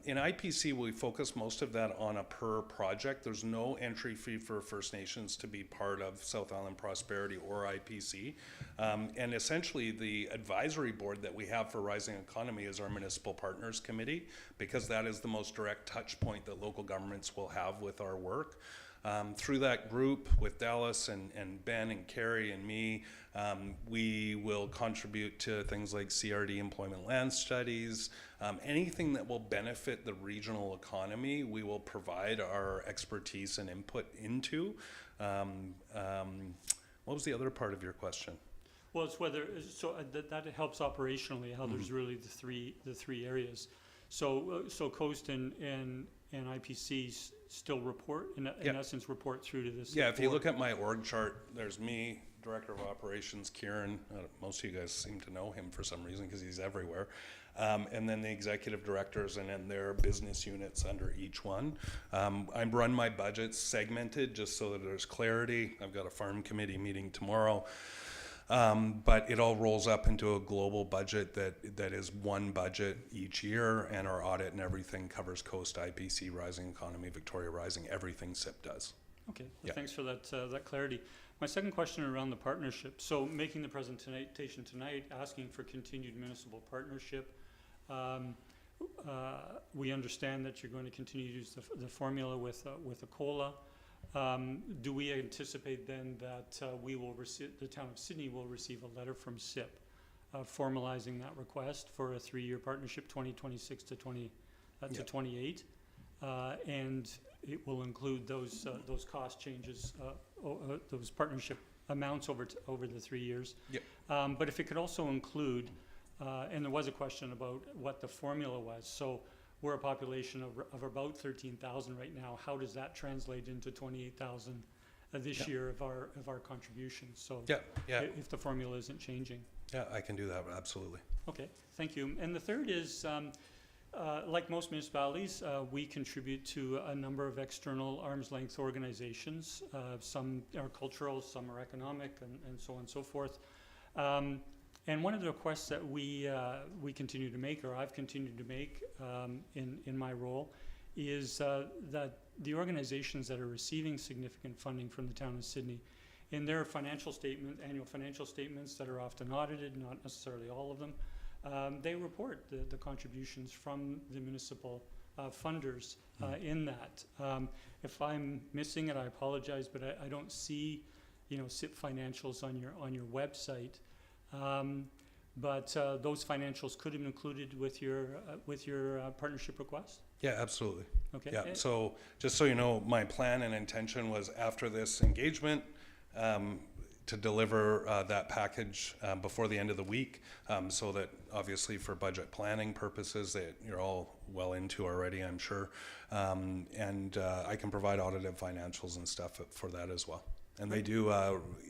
In IPC, we focus most of that on a per project. There's no entry fee for First Nations to be part of South Island Prosperity or IPC. And essentially, the advisory board that we have for Rising Economy is our Municipal Partners Committee, because that is the most direct touch point that local governments will have with our work. Through that group with Dallas and Ben and Carrie and me, we will contribute to things like CRD employment land studies, anything that will benefit the regional economy, we will provide our expertise and input into. What was the other part of your question? Well, it's whether, that helps operationally, how there's really the three areas. So Coast and IPC still report, in essence, report through to this. Yeah, if you look at my org chart, there's me, Director of Operations, Kieran, most of you guys seem to know him for some reason because he's everywhere, and then the executive directors and then their business units under each one. I run my budgets segmented just so that there's clarity. I've got a farm committee meeting tomorrow. But it all rolls up into a global budget that is one budget each year, and our audit and everything covers Coast, IPC, Rising Economy, Victoria Rising, everything SIP does. Okay, well, thanks for that clarity. My second question around the partnership. So making the presentation tonight, asking for continued municipal partnership. We understand that you're going to continue to use the formula with a COLA. Do we anticipate then that the town of Sydney will receive a letter from SIP formalizing that request for a 3-year partnership, 2026 to 28, and it will include those cost changes, those partnership amounts over the 3 years. Yep. But if it could also include, and there was a question about what the formula was. So we're a population of about 13,000 right now. How does that translate into 28,000 this year of our contributions? So if the formula isn't changing. Yeah, I can do that, absolutely. Okay, thank you. And the third is, like most municipalities, we contribute to a number of external arm's length organizations. Some are cultural, some are economic, and so on and so forth. And one of the requests that we continue to make, or I've continued to make in my role, is that the organizations that are receiving significant funding from the town of Sydney, in their annual financial statements that are often audited, not necessarily all of them, they report the contributions from the municipal funders in that. If I'm missing it, I apologize, but I don't see, SIP financials on your website. But those financials could have been included with your partnership request? Yeah, absolutely. Okay. Yeah, so just so you know, my plan and intention was after this engagement to deliver that package before the end of the week, so that obviously for budget planning purposes that you're all well into already, I'm sure. And I can provide audited financials and stuff for that as well. And they do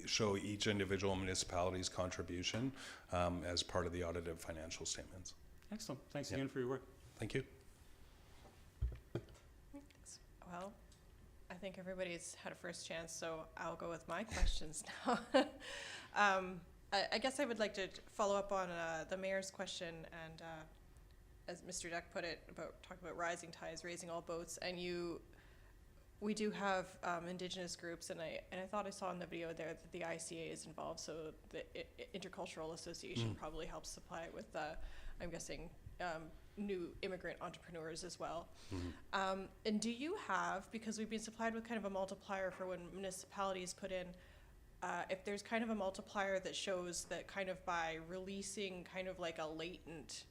show each individual municipality's contribution as part of the audited financial statements. Excellent. Thanks again for your work. Thank you. Well, I think everybody's had a first chance, so I'll go with my questions now. I guess I would like to follow up on the mayor's question, and as Mr. Duck put it, talking about rising tides, raising all boats, and we do have Indigenous groups, and I thought I saw in the video there that the ICA is involved, so the Intercultural Association probably helps supply it with, I'm guessing, new immigrant entrepreneurs as well. And do you have, because we've been supplied with kind of a multiplier for when municipalities put in, if there's kind of a multiplier that shows that kind of by releasing kind of like a latent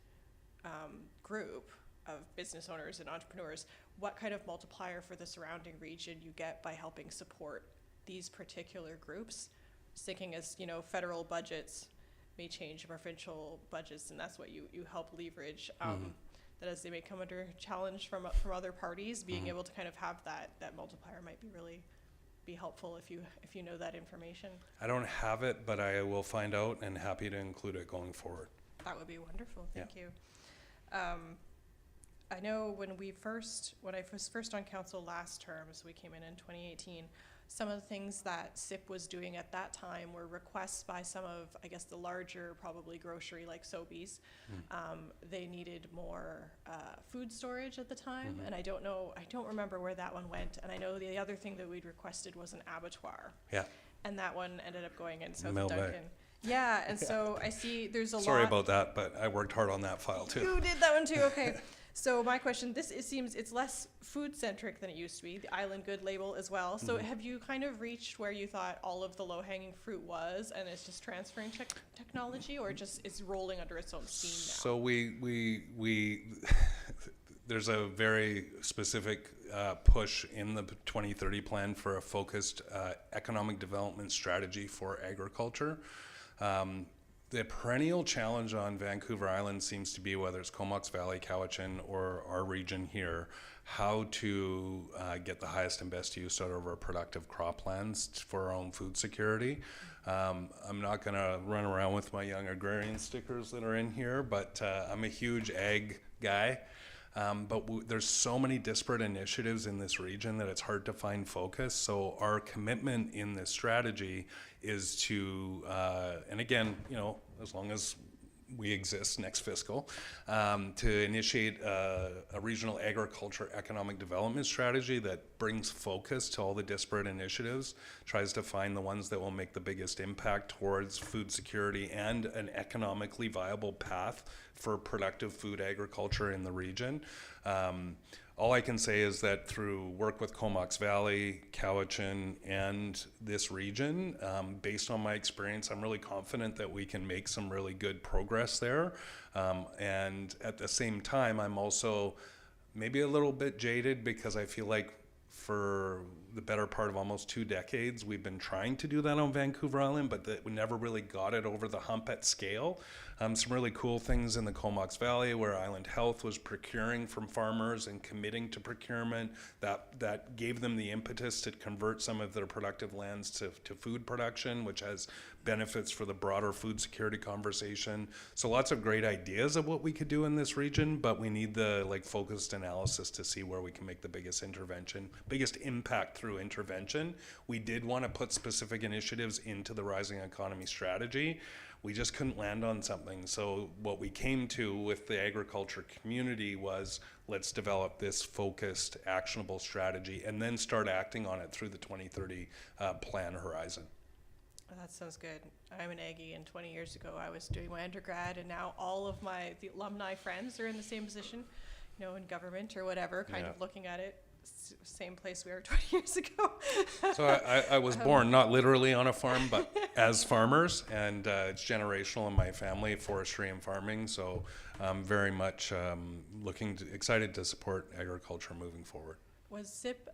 group of business owners and entrepreneurs, what kind of multiplier for the surrounding region you get by helping support these particular groups? Just thinking as, federal budgets may change provincial budgets, and that's what you help leverage, that as they may come under challenge from other parties, being able to kind of have that multiplier might be helpful if you know that information. I don't have it, but I will find out and happy to include it going forward. That would be wonderful. Thank you. I know when I was first on council last term, so we came in 2018, some of the things that SIP was doing at that time were requests by some of, I guess, the larger, probably grocery like Sobeys. They needed more food storage at the time, and I don't remember where that one went. And I know the other thing that we'd requested was an abattoir. Yeah. And that one ended up going in South Mailbag. Duncan. Yeah, and so I see there's a lot. Sorry about that, but I worked hard on that file too. You did that one too, okay. So my question, it seems it's less food-centric than it used to be, the Island Good label as well. So have you kind of reached where you thought all of the low-hanging fruit was, and it's just transferring technology, or just it's rolling under its own steam now? So we there's a very specific push in the 2030 plan for a focused economic development strategy for agriculture. The perennial challenge on Vancouver Island seems to be, whether it's Comox Valley, Cowichan, or our region here, how to get the highest and best use out of our productive croplands for our own food security. I'm not going to run around with my young agrarian stickers that are in here, but I'm a huge ag guy. But there's so many disparate initiatives in this region that it's hard to find focus. So our commitment in this strategy is to, and again, as long as we exist next fiscal, to initiate a regional agriculture economic development strategy that brings focus to all the disparate initiatives, tries to find the ones that will make the biggest impact towards food security and an economically viable path for productive food agriculture in the region. All I can say is that through work with Comox Valley, Cowichan, and this region, based on my experience, I'm really confident that we can make some really good progress there. And at the same time, I'm also maybe a little bit jaded because I feel like for the better part of almost 2 decades, we've been trying to do that on Vancouver Island, but that we never really got it over the hump at scale. Some really cool things in the Comox Valley where Island Health was procuring from farmers and committing to procurement that gave them the impetus to convert some of their productive lands to food production, which has benefits for the broader food security conversation. So lots of great ideas of what we could do in this region, but we need the focused analysis to see where we can make the biggest impact through intervention. We did want to put specific initiatives into the Rising Economy strategy. We just couldn't land on something. So what we came to with the agriculture community was, let's develop this focused, actionable strategy and then start acting on it through the 2030 plan horizon. That sounds good. I'm an Aggie, and 20 years ago I was doing my undergrad, and now all of the alumni friends are in the same position. in government or whatever, kind Yeah. of looking at it, same place we were 20 years ago. So I was born not literally on a farm, but as farmers, and it's generational in my family, forestry and farming. So I'm very much excited to support agriculture moving forward. Was SIP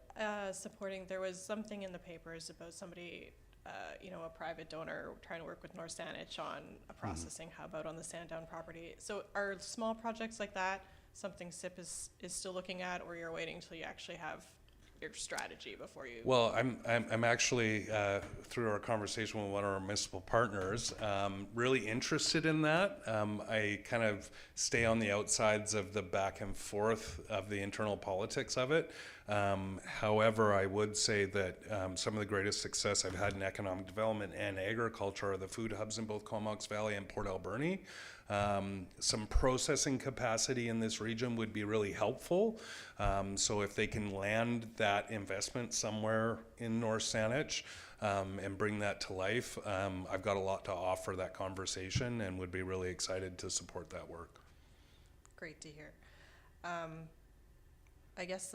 supporting, there was something in the papers about somebody, a private donor trying to work with North Saanich on a processing hub out on the Sandown property. So are small projects like that something SIP is still looking at, or you're waiting until you actually have your strategy before you? Well, I'm actually, through our conversation with one of our municipal partners, really interested in that. I kind of stay on the outsides of the back and forth of the internal politics of it. However, I would say that some of the greatest success I've had in economic development and agriculture are the food hubs in both Comox Valley and Port Alberni. Some processing capacity in this region would be really helpful. So if they can land that investment somewhere in North Saanich and bring that to life, I've got a lot to offer that conversation and would be really excited to support that work. Great to hear. I guess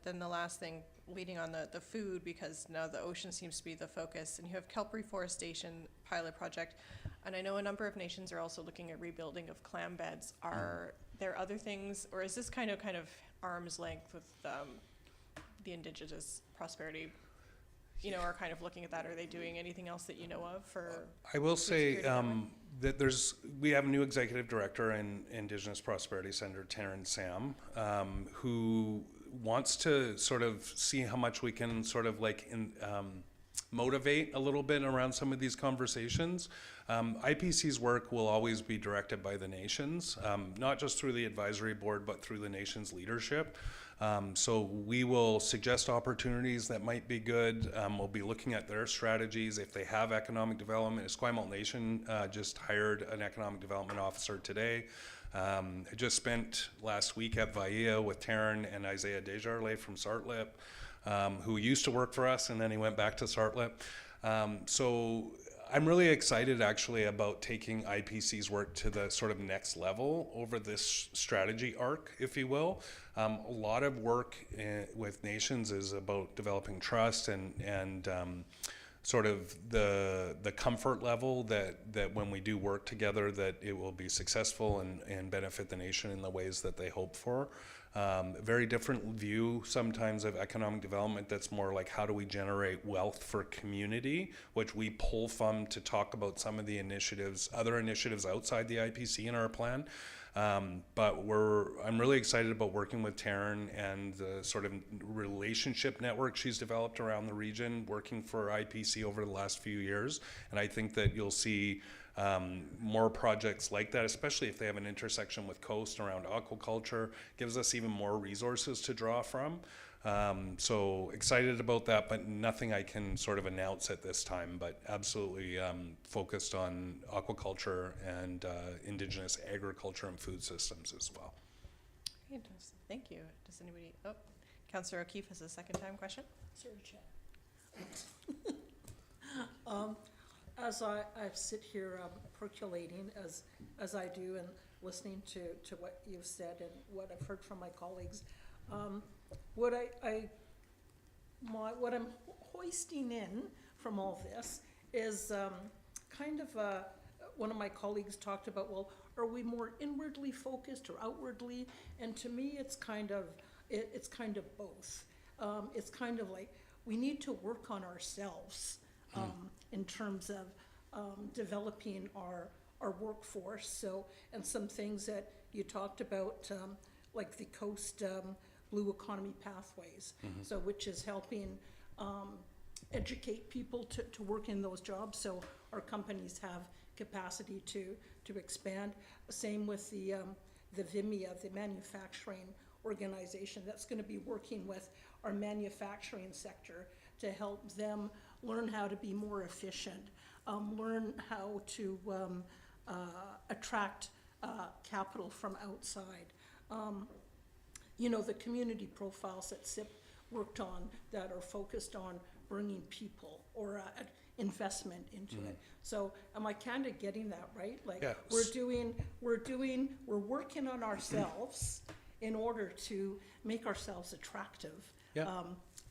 then the last thing, leading on the food, because now the ocean seems to be the focus, and you have kelp reforestation pilot project, and I know a number of nations are also looking at rebuilding of clam beds. Are there other things, or is this kind of arm's length with the Indigenous prosperity, are kind of looking at that? Are they doing anything else that you know of for? I will food say security that we have a new executive director in Indigenous Prosperity, Senator Taryn Sam, who wants to sort of see how much we can sort of motivate a little bit around some of these conversations. IPC's work will always be directed by the nations, not just through the advisory board, but through the nation's leadership. So we will suggest opportunities that might be good. We'll be looking at their strategies. If they have economic development, Esquimalt Nation just hired an economic development officer today. I just spent last week at Vaia with Taryn and Isaiah Desjardins from Sartlip, who used to work for us, and then he went back to Sartlip. So I'm really excited actually about taking IPC's work to the sort of next level over this strategy arc, if you will. A lot of work with nations is about developing trust and sort of the comfort level that when we do work together that it will be successful and benefit the nation in the ways that they hope for. Very different view sometimes of economic development that's more like how do we generate wealth for community, which we pull from to talk about some of the other initiatives outside the IPC in our plan. But I'm really excited about working with Taryn and the sort of relationship network she's developed around the region, working for IPC over the last few years. And I think that you'll see more projects like that, especially if they have an intersection with coast around aquaculture, gives us even more resources to draw from. So excited about that, but nothing I can sort of announce at this time, but absolutely focused on aquaculture and Indigenous agriculture and food systems as well. Thank you. Does anybody, Councillor O'Keefe has a second time question? Sir Chair. As I sit here percolating as I do and listening to what you've said and what I've heard from my colleagues, what I'm hoisting in from all this is one of my colleagues talked about, well, are we more inwardly focused or outwardly? And to me, it's kind of both. It's kind of like we need to work on ourselves in terms of developing our workforce. So, and some things that you talked about, like the Coast Blue Economy Pathways, so which is helping educate people to work in those jobs, so our companies have capacity to expand. Same with the VIMIA, the manufacturing organization, that's going to be working with our manufacturing sector to help them learn how to be more efficient, learn how to attract capital from outside. The community profiles that SIP worked on that are focused on bringing people or investment into it. So am I kind of getting that right? Like, yes. we're working on ourselves in order to make ourselves attractive Yeah.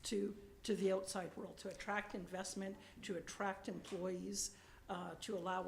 to the outside world, to attract investment, to attract employees, to allow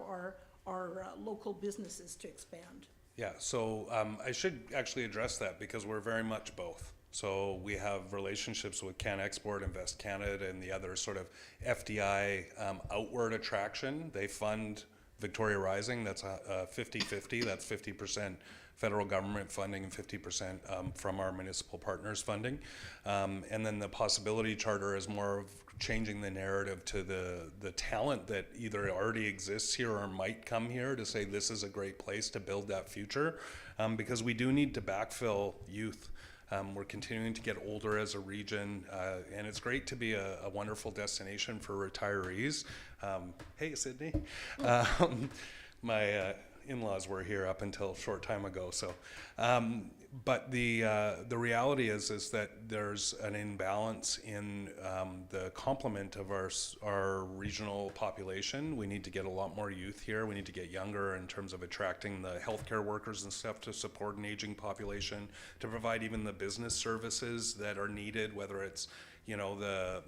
our local businesses to expand. Yeah, so I should actually address that because we're very much both. So we have relationships with Can Export, Invest Canada, and the other sort of FDI outward attraction. They fund Victoria Rising. That's a 50-50. That's 50% federal government funding and 50% from our municipal partners funding. And then the Possibility Charter is more of changing the narrative to the talent that either already exists here or might come here to say this is a great place to build that future, because we do need to backfill youth. We're continuing to get older as a region, and it's great to be a wonderful destination for retirees. Hey, Sydney. My in-laws were here up until a short time ago. So, but the reality is that there's an imbalance in the complement of our regional population. We need to get a lot more youth here. We need to get younger in terms of attracting the healthcare workers and stuff to support an aging population, to provide even the business services that are needed, whether it's the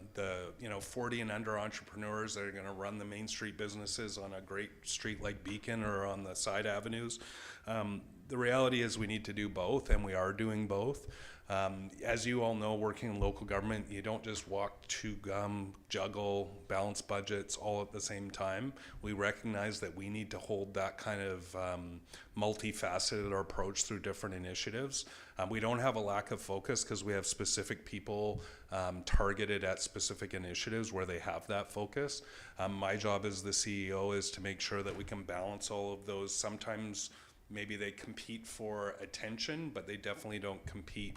40 and under entrepreneurs that are going to run the Main Street businesses on a great street like Beacon or on the side avenues. The reality is we need to do both, and we are doing both. As you all know, working in local government, you don't just walk, chew gum, juggle, balance budgets all at the same time. We recognize that we need to hold that kind of multifaceted approach through different initiatives. We don't have a lack of focus because we have specific people targeted at specific initiatives where they have that focus. My job as the CEO is to make sure that we can balance all of those. Sometimes maybe they compete for attention, but they definitely don't compete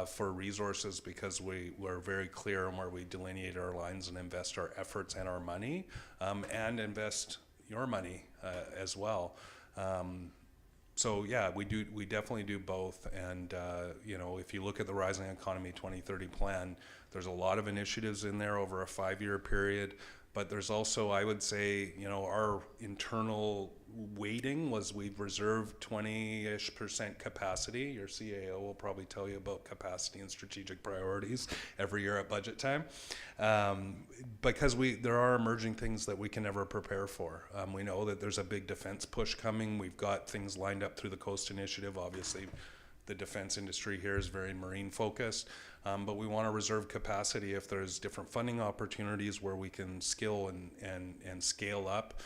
for resources, because we're very clear on where we delineate our lines and invest our efforts and our money, and invest your money as well. So yeah, we definitely do both. And if you look at the Rising Economy 2030 plan, there's a lot of initiatives in there over a 5-year period. But there's also, I would say, our internal weighting was we've reserved 20-ish% capacity. Your CAO will probably tell you about capacity and strategic priorities every year at budget time, because there are emerging things that we can never prepare for. We know that there's a big defense push coming. We've got things lined up through the Coast Initiative. Obviously, the defense industry here is very marine focused, but we want to reserve capacity if there's different funding opportunities where we can skill and scale up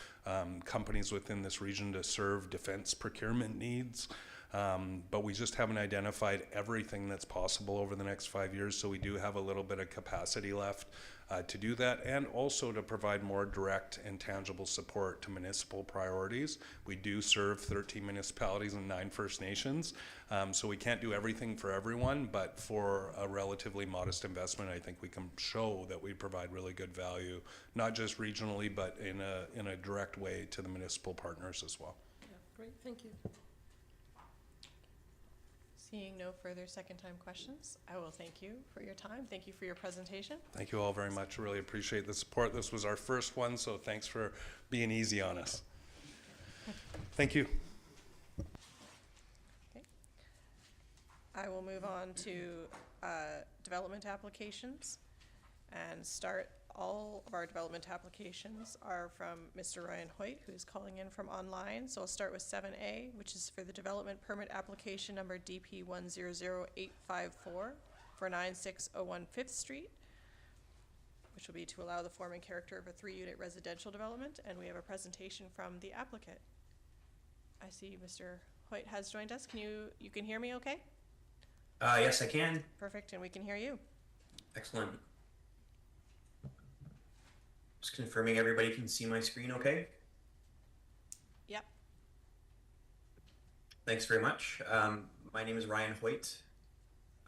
companies within this region to serve defense procurement needs. But we just haven't identified everything that's possible over the next 5 years, so we do have a little bit of capacity left to do that, and also to provide more direct and tangible support to municipal priorities. We do serve 13 municipalities and 9 First Nations, so we can't do everything for everyone, but for a relatively modest investment, I think we can show that we provide really good value, not just regionally, but in a direct way to the municipal partners as well. Yeah, great, thank you. Seeing no further second-time questions, I will thank you for your time. Thank you for your presentation. Thank you all very much. Really appreciate the support. This was our first one, so thanks for being easy on us. Thank you. Okay. I will move on to development applications and start. All of our development applications are from Mr. Ryan Hoyt, who is calling in from online. So I'll start with 7A, which is for the development permit application number DP 100854 for 9601 5th Street, which will be to allow the form and character of a 3-unit residential development. And we have a presentation from the applicant. I see Mr. Hoyt has joined us. You can hear me okay? Yes, I can. Perfect, and we can hear you. Excellent. Just confirming everybody can see my screen okay? Yep. Thanks very much. My name is Ryan Hoyt.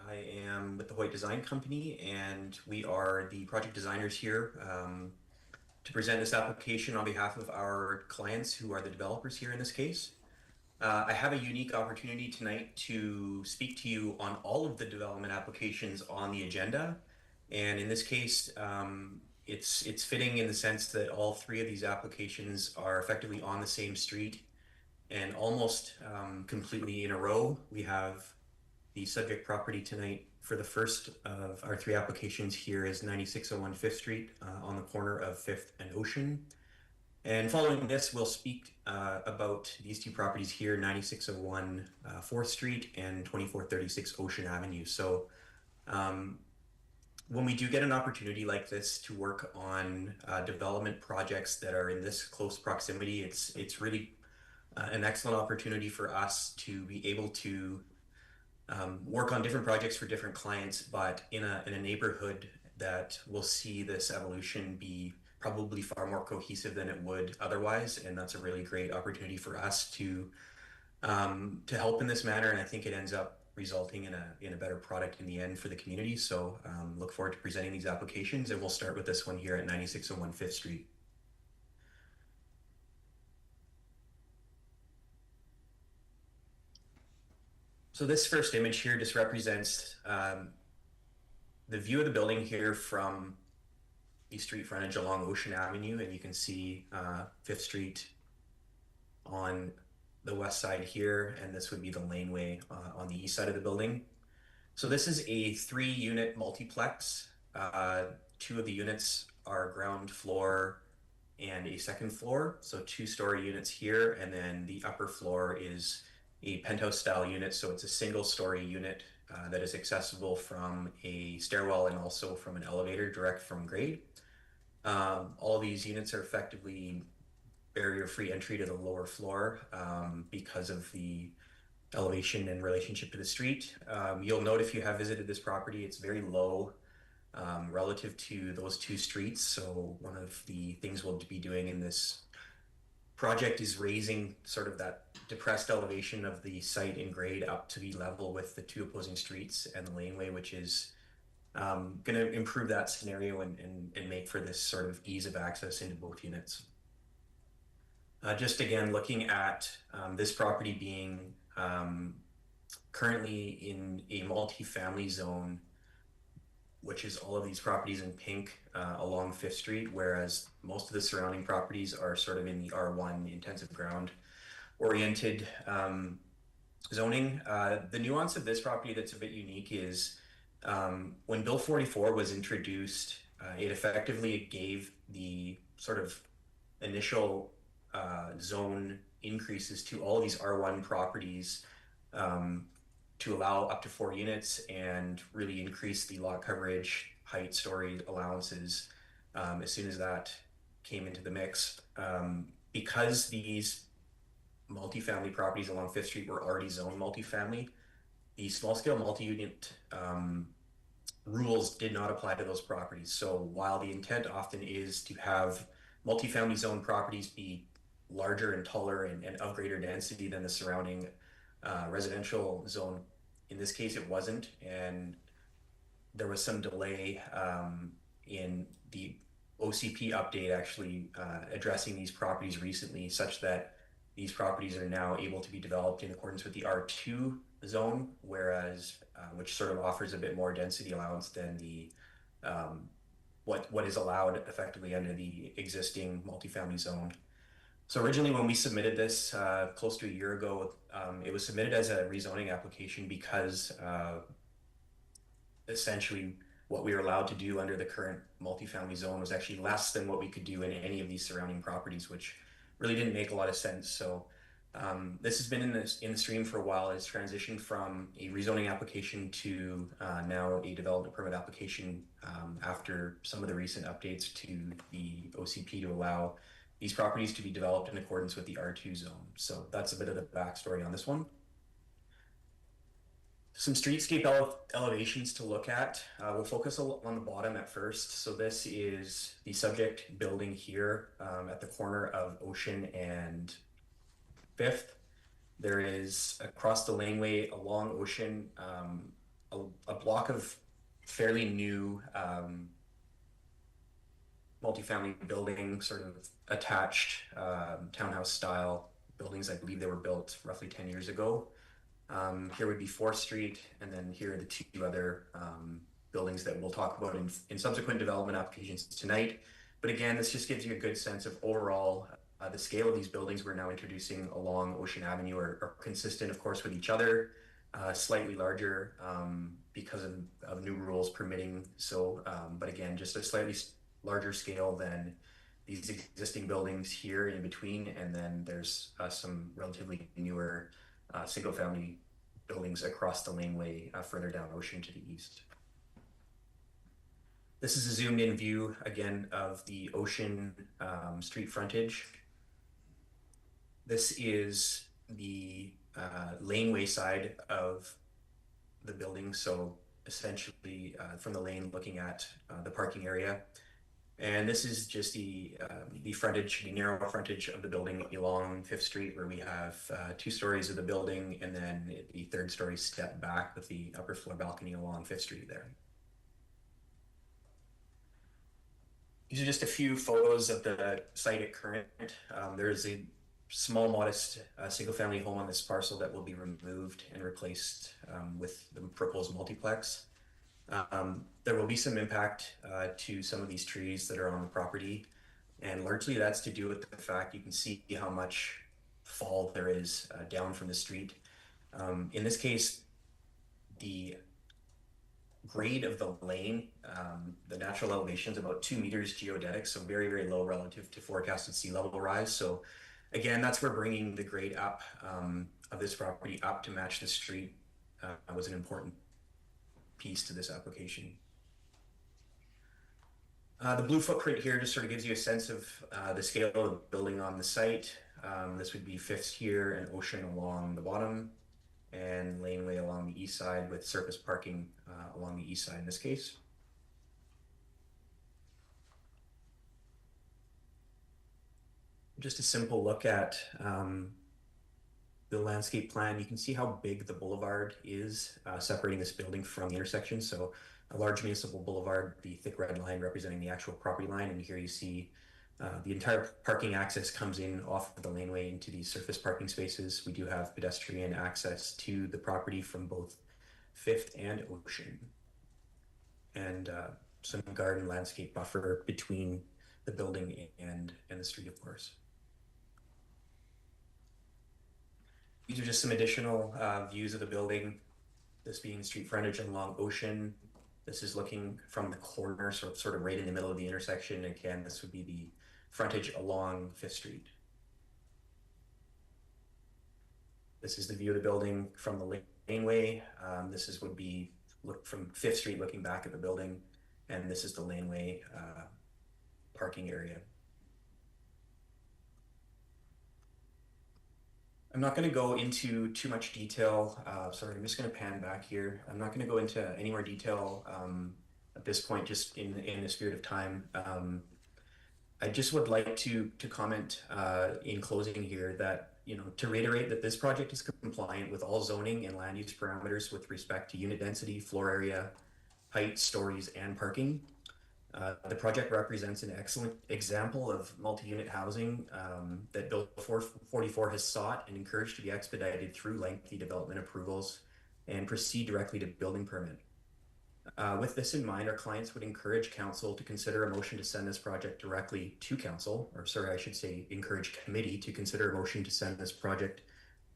I am with the Hoyt Design Company, and we are the project designers here to present this application on behalf of our clients, who are the developers here in this case. I have a unique opportunity tonight to speak to you on all of the development applications on the agenda. And in this case, it's fitting in the sense that all 3 of these applications are effectively on the same street and almost completely in a row. We have The subject property tonight for the first of our 3 applications here is 9601 5th Street on the corner of 5th and Ocean. And following this, we'll speak about these 2 properties here, 9601 4th Street and 2436 Ocean Avenue. So when we do get an opportunity like this to work on development projects that are in this close proximity, it's really an excellent opportunity for us to be able to work on different projects for different clients, but in a neighborhood that will see this evolution be probably far more cohesive than it would otherwise. And that's a really great opportunity for us to help in this manner. And I think it ends up resulting in a better product in the end for the community. So look forward to presenting these applications, and we'll start with this one here at 9601 5th Street. So this first image here just represents the view of the building here from the street frontage along Ocean Avenue, and you can see 5th Street on the west side here, and this would be the laneway on the east side of the building. So this is a 3-unit multiplex. 2 of the units are ground floor and a second floor, so 2-story units here, and then the upper floor is a penthouse style unit, so it's a single-story unit that is accessible from a stairwell and also from an elevator direct from grade. All these units are effectively barrier-free entry to the lower floor because of the elevation in relationship to the street. You'll note if you have visited this property, it's very low relative to those 2 streets. So one of the things we'll be doing in this project is raising sort of that depressed elevation of the site in grade up to be level with the 2 opposing streets and the laneway, which is going to improve that scenario and make for this sort of ease of access into both units. Just again, looking at this property being currently in a multi-family zone, which is all of these properties in pink along 5th Street, whereas most of the surrounding properties are sort of in the R1 intensive ground oriented zoning. The nuance of this property that's a bit unique is when Bill 44 was introduced, it effectively gave the sort of initial zone increases to all of these R1 properties to allow up to 4 units and really increase the lot coverage, height, story allowances as soon as that came into the mix. Because these multifamily properties along 5th Street were already zoned multifamily, the small-scale multi-unit rules did not apply to those properties. So while the intent often is to have multifamily zone properties be larger and taller and of greater density than the surrounding residential zone, in this case it wasn't, and there was some delay in the OCP update actually addressing these properties recently, such that these properties are now able to be developed in accordance with the R2 zone, whereas which sort of offers a bit more density allowance than the what is allowed effectively under the existing multifamily zone. So originally when we submitted this close to a year ago, it was submitted as a rezoning application because essentially what we were allowed to do under the current multifamily zone was actually less than what we could do in any of these surrounding properties, which really didn't make a lot of sense. So this has been in the stream for a while. It's transitioned from a rezoning application to now a development permit application after some of the recent updates to the OCP to allow these properties to be developed in accordance with the R2 zone. So that's a bit of the backstory on this one. Some streetscape elevations to look at. We'll focus on the bottom at first. So this is the subject building here at the corner of Ocean and 5th. There is across the laneway along Ocean a block of fairly new multifamily building, sort of attached townhouse style buildings. I believe they were built roughly 10 years ago. Here would be 4th Street, and then here are the 2 other buildings that we'll talk about in subsequent development applications tonight. But again, this just gives you a good sense of overall the scale of these buildings we're now introducing along Ocean Avenue are consistent, of course, with each other. slightly larger because of new rules permitting. So, but again, just a slightly larger scale than these existing buildings here in between. And then there's some relatively newer single-family buildings across the laneway further down Ocean to the east. This is a zoomed in view again of the Ocean street frontage. This is the laneway side of the building. So essentially from the lane looking at the parking area. And this is just the frontage, the narrow frontage of the building along 5th Street, where we have 2 stories of the building and then the 3rd story step back with the upper floor balcony along 5th Street there. These are just a few photos of the site at current. There's a small, modest single-family home on this parcel that will be removed and replaced with the proposed multiplex. There will be some impact to some of these trees that are on the property, and largely that's to do with the fact you can see how much fall there is down from the street. In this case, the grade of the lane, the natural elevation is about 2 meters geodetic, so very, very low relative to forecasted sea level rise. So again, that's where bringing the grade up of this property up to match the street was an important piece to this application. The blue footprint here just sort of gives you a sense of the scale of the building on the site. This would be 5th here and Ocean along the bottom, and laneway along the east side with surface parking along the east side in this case. Just a simple look at the landscape plan. You can see how big the boulevard is separating this building from the intersection. So a large municipal boulevard, the thick red line representing the actual property line, and here you see the entire parking access comes in off of the laneway into these surface parking spaces. We do have pedestrian access to the property from both 5th and Ocean, and some garden landscape buffer between the building and the street, of course. These are just some additional views of the building. This being street frontage along Ocean. This is looking from the corner, sort of right in the middle of the intersection. Again, this would be the frontage along 5th Street. This is the view of the building from the laneway. This would be look from 5th Street looking back at the building, and this is the laneway parking area. I'm not going to go into too much detail. Sorry, I'm just going to pan back here. I'm not going to go into any more detail at this point, just in the spirit of time. I just would like to comment in closing here that, to reiterate that this project is compliant with all zoning and land use parameters with respect to unit density, floor area, height, stories, and parking. The project represents an excellent example of multi-unit housing that Bill 444 has sought and encouraged to be expedited through lengthy development approvals and proceed directly to building permit. With this in mind, our clients would encourage council to consider a motion to send this project directly to council, or sorry, I should say encourage committee to consider a motion to send this project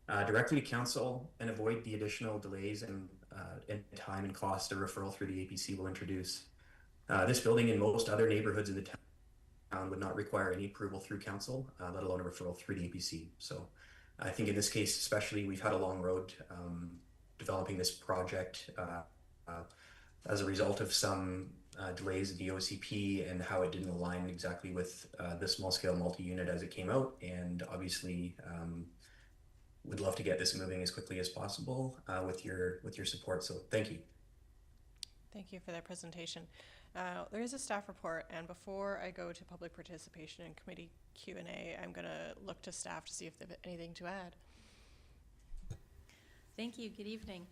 directly to council and avoid the additional delays and time and cost a referral through the APC will introduce. This building and most other neighborhoods in the town would not require any approval through council, let alone a referral through the APC. So I think in this case, especially, we've had a long road developing this project as a result of some delays of the OCP and how it didn't align exactly with the small scale multi-unit as it came out. And obviously, we'd love to get this moving as quickly as possible with your support. So thank you. Thank you for that presentation. There is a staff report, and before I go to public participation and committee Q&A, I'm going to look to staff to see if they have anything to add. Thank you. Good evening.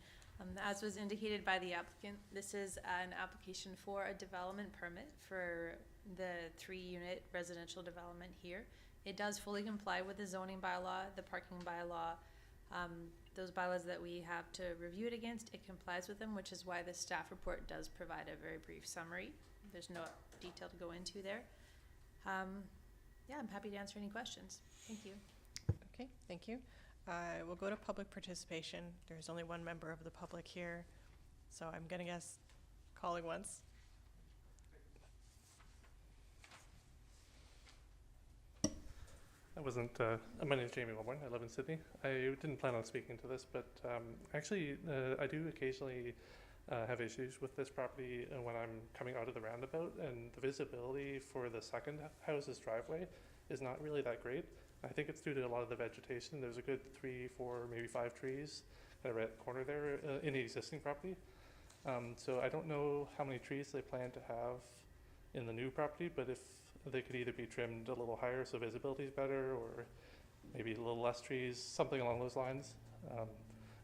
As was indicated by the applicant, this is an application for a development permit for the 3-unit residential development here. It does fully comply with the zoning bylaw, the parking bylaw, those bylaws that we have to review it against. It complies with them, which is why the staff report does provide a very brief summary. There's no detail to go into there. Yeah, I'm happy to answer any questions. Thank you. Okay, thank you. I will go to public participation. There's only one member of the public here, so I'm gonna guess calling once. My name is Jamie Wilborn. I live in Sydney. I didn't plan on speaking to this, but actually, I do occasionally have issues with this property when I'm coming out of the roundabout, and the visibility for the second house's driveway is not really that great. I think it's due to a lot of the vegetation. There's a good 3, 4, maybe 5 trees kind of right at the corner there in the existing property. So I don't know how many trees they plan to have in the new property, but if they could either be trimmed a little higher so visibility is better, or maybe a little less trees, something along those lines.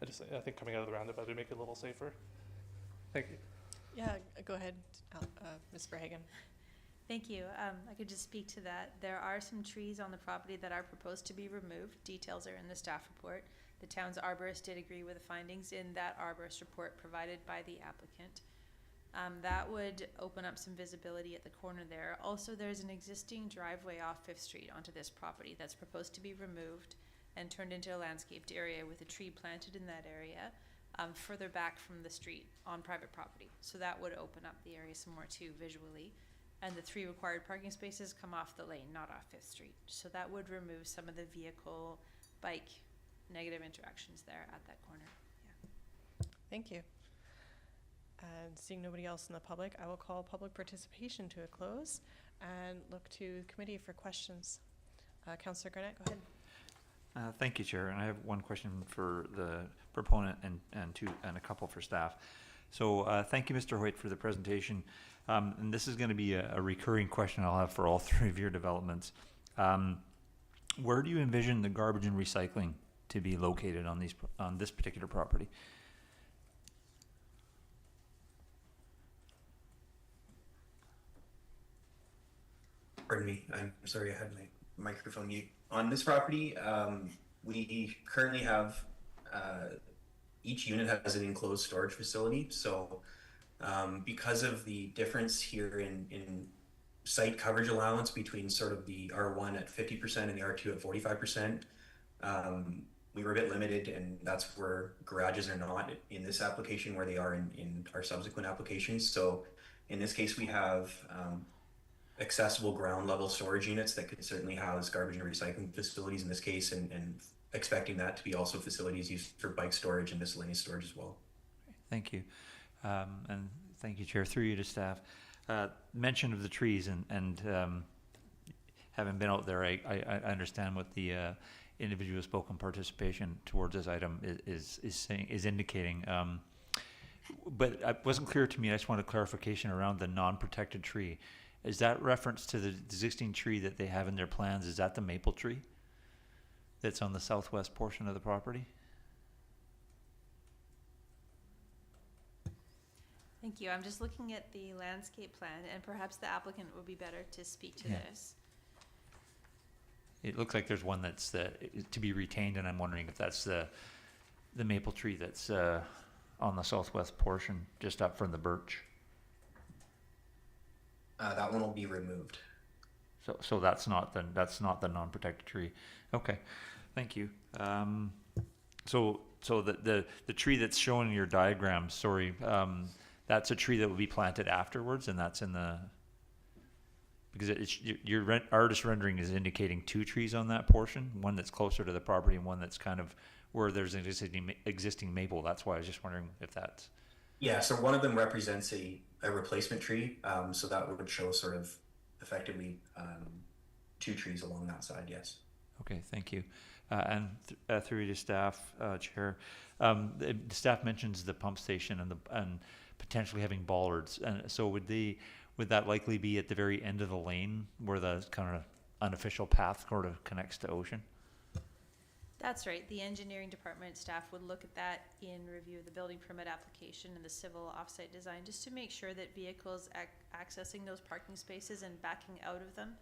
I think coming out of the roundabout would make it a little safer. Thank you. Yeah, go ahead, Ms. Verhagen. Thank you. I could just speak to that. There are some trees on the property that are proposed to be removed. Details are in the staff report. The town's arborist did agree with the findings in that arborist report provided by the applicant. That would open up some visibility at the corner there. Also, there's an existing driveway off 5th Street onto this property that's proposed to be removed and turned into a landscaped area with a tree planted in that area further back from the street on private property. So that would open up the area some more too visually. And the 3 required parking spaces come off the lane, not off 5th Street. So that would remove some of the vehicle, bike, negative interactions there at that corner. Yeah. Thank you. And seeing nobody else in the public, I will call public participation to a close and look to the committee for questions. Councillor Garnett, go ahead. Thank you, Chair. And I have one question for the proponent and a couple for staff. So thank you, Mr. Hoyt, for the presentation. And this is going to be a recurring question I'll have for all 3 of your developments. Where do you envision the garbage and recycling to be located on this particular property? Pardon me, I'm sorry, I had my microphone mute. On this property, we currently have, each unit has an enclosed storage facility. So because of the difference here in site coverage allowance between sort of the R1 at 50% and the R2 at 45%, we were a bit limited, and that's where garages are not in this application where they are in our subsequent applications. So in this case, we have accessible ground level storage units that could certainly house garbage and recycling facilities in this case, and expecting that to be also facilities used for bike storage and miscellaneous storage as well. Thank you. And thank you, Chair. Through you to staff. Mention of the trees and having been out there, I understand what the individual spoken participation towards this item is indicating. But it wasn't clear to me. I just wanted clarification around the non-protected tree. Is that reference to the existing tree that they have in their plans? Is that the maple tree that's on the southwest portion of the property? Thank you. I'm just looking at the landscape plan, and perhaps the applicant would be better to speak to this. It looks like there's one that's to be retained, and I'm wondering if that's the maple tree that's on the southwest portion, just up from the birch. That one will be removed. So that's not the non-protected tree. Okay, thank you. So the tree that's shown in your diagram, sorry, that's a tree that will be planted afterwards, and that's in the, because your artist rendering is indicating 2 trees on that portion, one that's closer to the property and one that's kind of where there's an existing maple. That's why I was just wondering if that's. Yeah, so one of them represents a replacement tree, so that would show sort of effectively 2 trees along that side, yes. Okay, thank you. And through you to staff, Chair, the staff mentions the pump station and potentially having bollards. And so would that likely be at the very end of the lane where the kind of unofficial path sort of connects to Ocean? That's right. The engineering department staff would look at that in review of the building permit application and the civil offsite design, just to make sure that vehicles accessing those parking spaces and backing out of them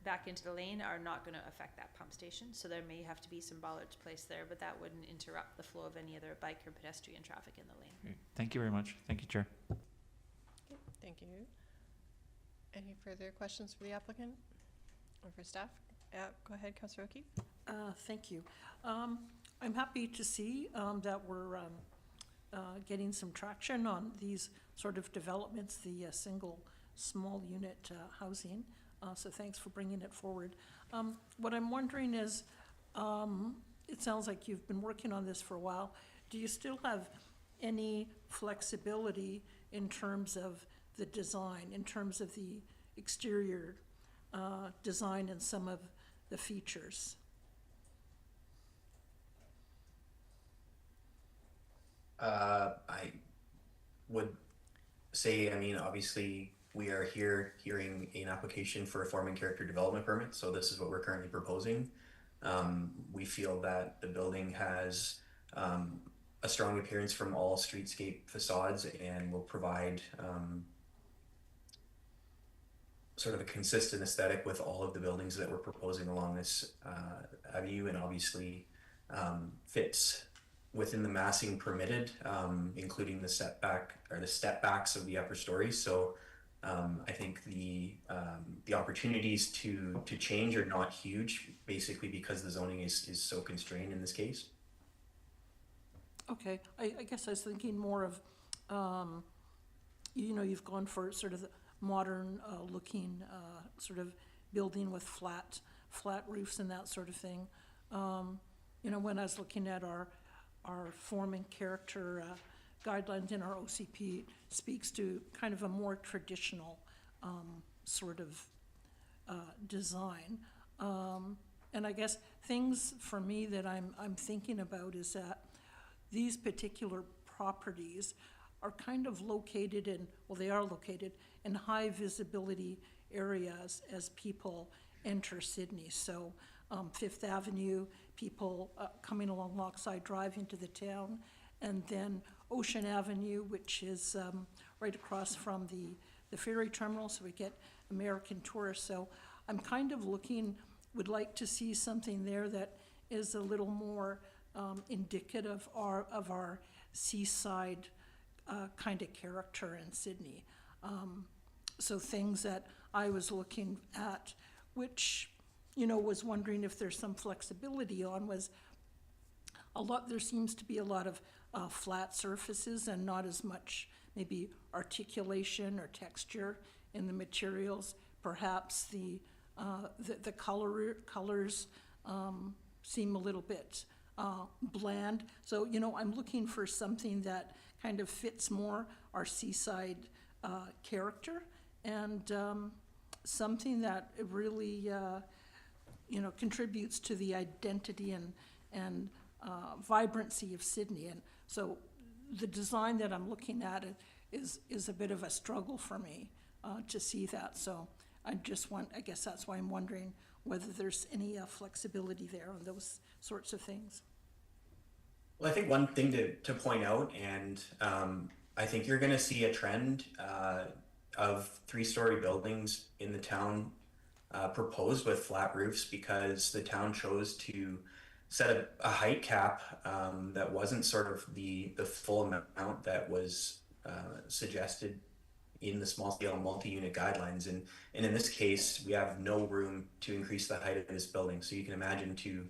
back into the lane are not going to affect that pump station. So there may have to be some bollards placed there, but that wouldn't interrupt the flow of any other bike or pedestrian traffic in the lane. Great. Thank you very much. Thank you, Chair. Okay, thank you. Any further questions for the applicant or for staff? Go ahead, Councillor O'Keefe. Thank you. I'm happy to see that we're getting some traction on these sort of developments, the single small unit housing. So thanks for bringing it forward. What I'm wondering is, it sounds like you've been working on this for a while. Do you still have any flexibility in terms of the design, in terms of the exterior design and some of the features? I would say, I mean, obviously, we are here hearing an application for a form and character development permit, so this is what we're currently proposing. We feel that the building has a strong appearance from all streetscape facades and will provide sort of a consistent aesthetic with all of the buildings that we're proposing along this avenue, and obviously fits within the massing permitted, including the setback or the step backs of the upper stories. So I think the opportunities to change are not huge, basically because the zoning is so constrained in this case. Okay, I guess I was thinking more of, you know, you've gone for sort of the modern looking sort of building with flat roofs and that sort of thing. You know, when I was looking at our form and character guidelines in our OCP, speaks to kind of a more traditional sort of design. And I guess things for me that I'm thinking about is that these particular properties are kind of located in, well, they are located in high visibility areas as people enter Sydney. So Fifth Avenue, people coming along Lochside Drive into the town, and then Ocean Avenue, which is right across from the ferry terminal, so we get American tourists. So I'm kind of would like to see something there that is a little more indicative of our seaside kind of character in Sydney. So things that I was looking at, which, you know, was wondering if there's some flexibility on, was there seems to be a lot of flat surfaces and not as much maybe articulation or texture in the materials. Perhaps the colors seem a little bit bland. So, you know, I'm looking for something that kind of fits more our seaside character, and something that really, you know, contributes to the identity and vibrancy of Sydney. And so the design that I'm looking at is a bit of a struggle for me to see that. So I guess that's why I'm wondering whether there's any flexibility there on those sorts of things. Well, I think one thing to point out, and I think you're going to see a trend of three-story buildings in the town proposed with flat roofs, because the town chose to set a height cap that wasn't sort of the full amount that was suggested in the small scale multi-unit guidelines. And in this case, we have no room to increase the height of this building. So you can imagine to,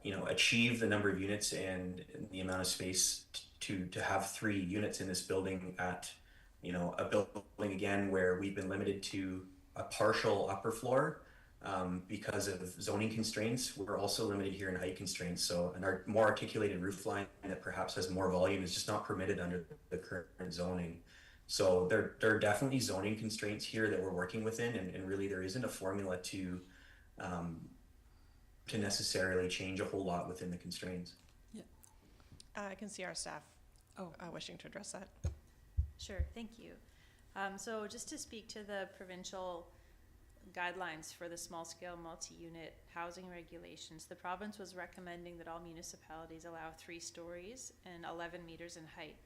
you know, achieve the number of units and the amount of space to have 3 units in this building at, you know, a building again where we've been limited to a partial upper floor because of zoning constraints. We're also limited here in height constraints. So our more articulated roof line that perhaps has more volume is just not permitted under the current zoning. So there are definitely zoning constraints here that we're working within, and really there isn't a formula to necessarily change a whole lot within the constraints. Yeah. I can see our staff wishing to address that. Sure, thank you. So just to speak to the provincial guidelines for the small-scale multi-unit housing regulations, the province was recommending that all municipalities allow 3 stories and 11 meters in height.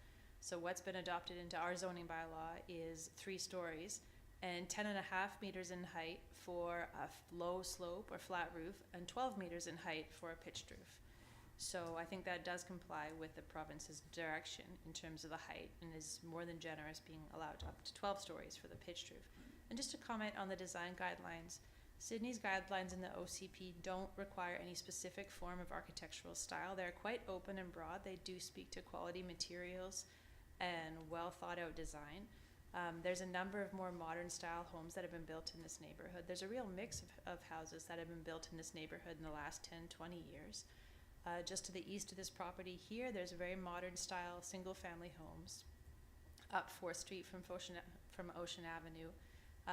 So what's been adopted into our zoning bylaw is 3 stories and 10.5 meters in height for a low slope or flat roof, and 12 meters in height for a pitched roof. So I think that does comply with the province's direction in terms of the height, and is more than generous, being allowed up to 12 stories for the pitched roof. And just to comment on the design guidelines, Sydney's guidelines in the OCP don't require any specific form of architectural style. They're quite open and broad. They do speak to quality materials and well thought out design. There's a number of more modern style homes that have been built in this neighborhood. There's a real mix of houses that have been built in this neighborhood in the last 10, 20 years. Just to the east of this property here, there's very modern style single family homes up 4th Street from Ocean Avenue.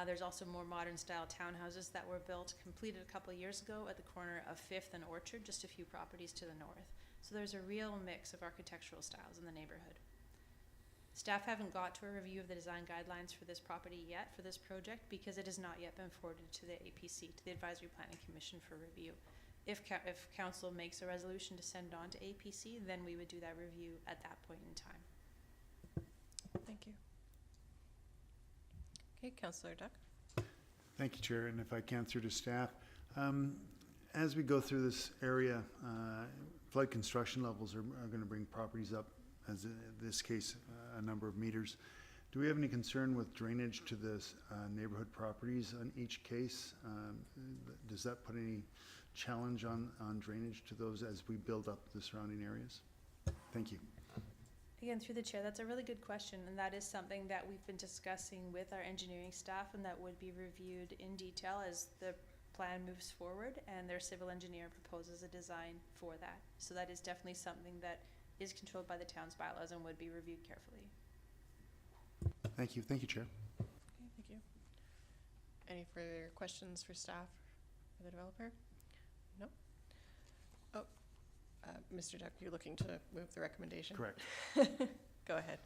There's also more modern style townhouses that were built, completed a couple of years ago at the corner of 5th and Orchard, just a few properties to the north. So there's a real mix of architectural styles in the neighborhood. Staff haven't got to a review of the design guidelines for this property yet for this project because it has not yet been forwarded to the APC, to the Advisory Planning Commission for review. If council makes a resolution to send on to APC, then we would do that review at that point in time. Thank you. Okay, Councillor Duck. Thank you, Chair, and if I can, through to staff. As we go through this area, flood construction levels are going to bring properties up, as in this case, a number of meters. Do we have any concern with drainage to this neighborhood properties on each case? Does that put any challenge on drainage to those as we build up the surrounding areas? Thank you. Again, through the chair, that's a really good question, and that is something that we've been discussing with our engineering staff, and that would be reviewed in detail as the plan moves forward and their civil engineer proposes a design for that. So that is definitely something that is controlled by the town's bylaws and would be reviewed carefully. Thank you. Thank you, Chair. Okay, thank you. Any further questions for staff or the developer? No? Oh, Mr. Duck, you're looking to move the recommendation? Correct. Go ahead.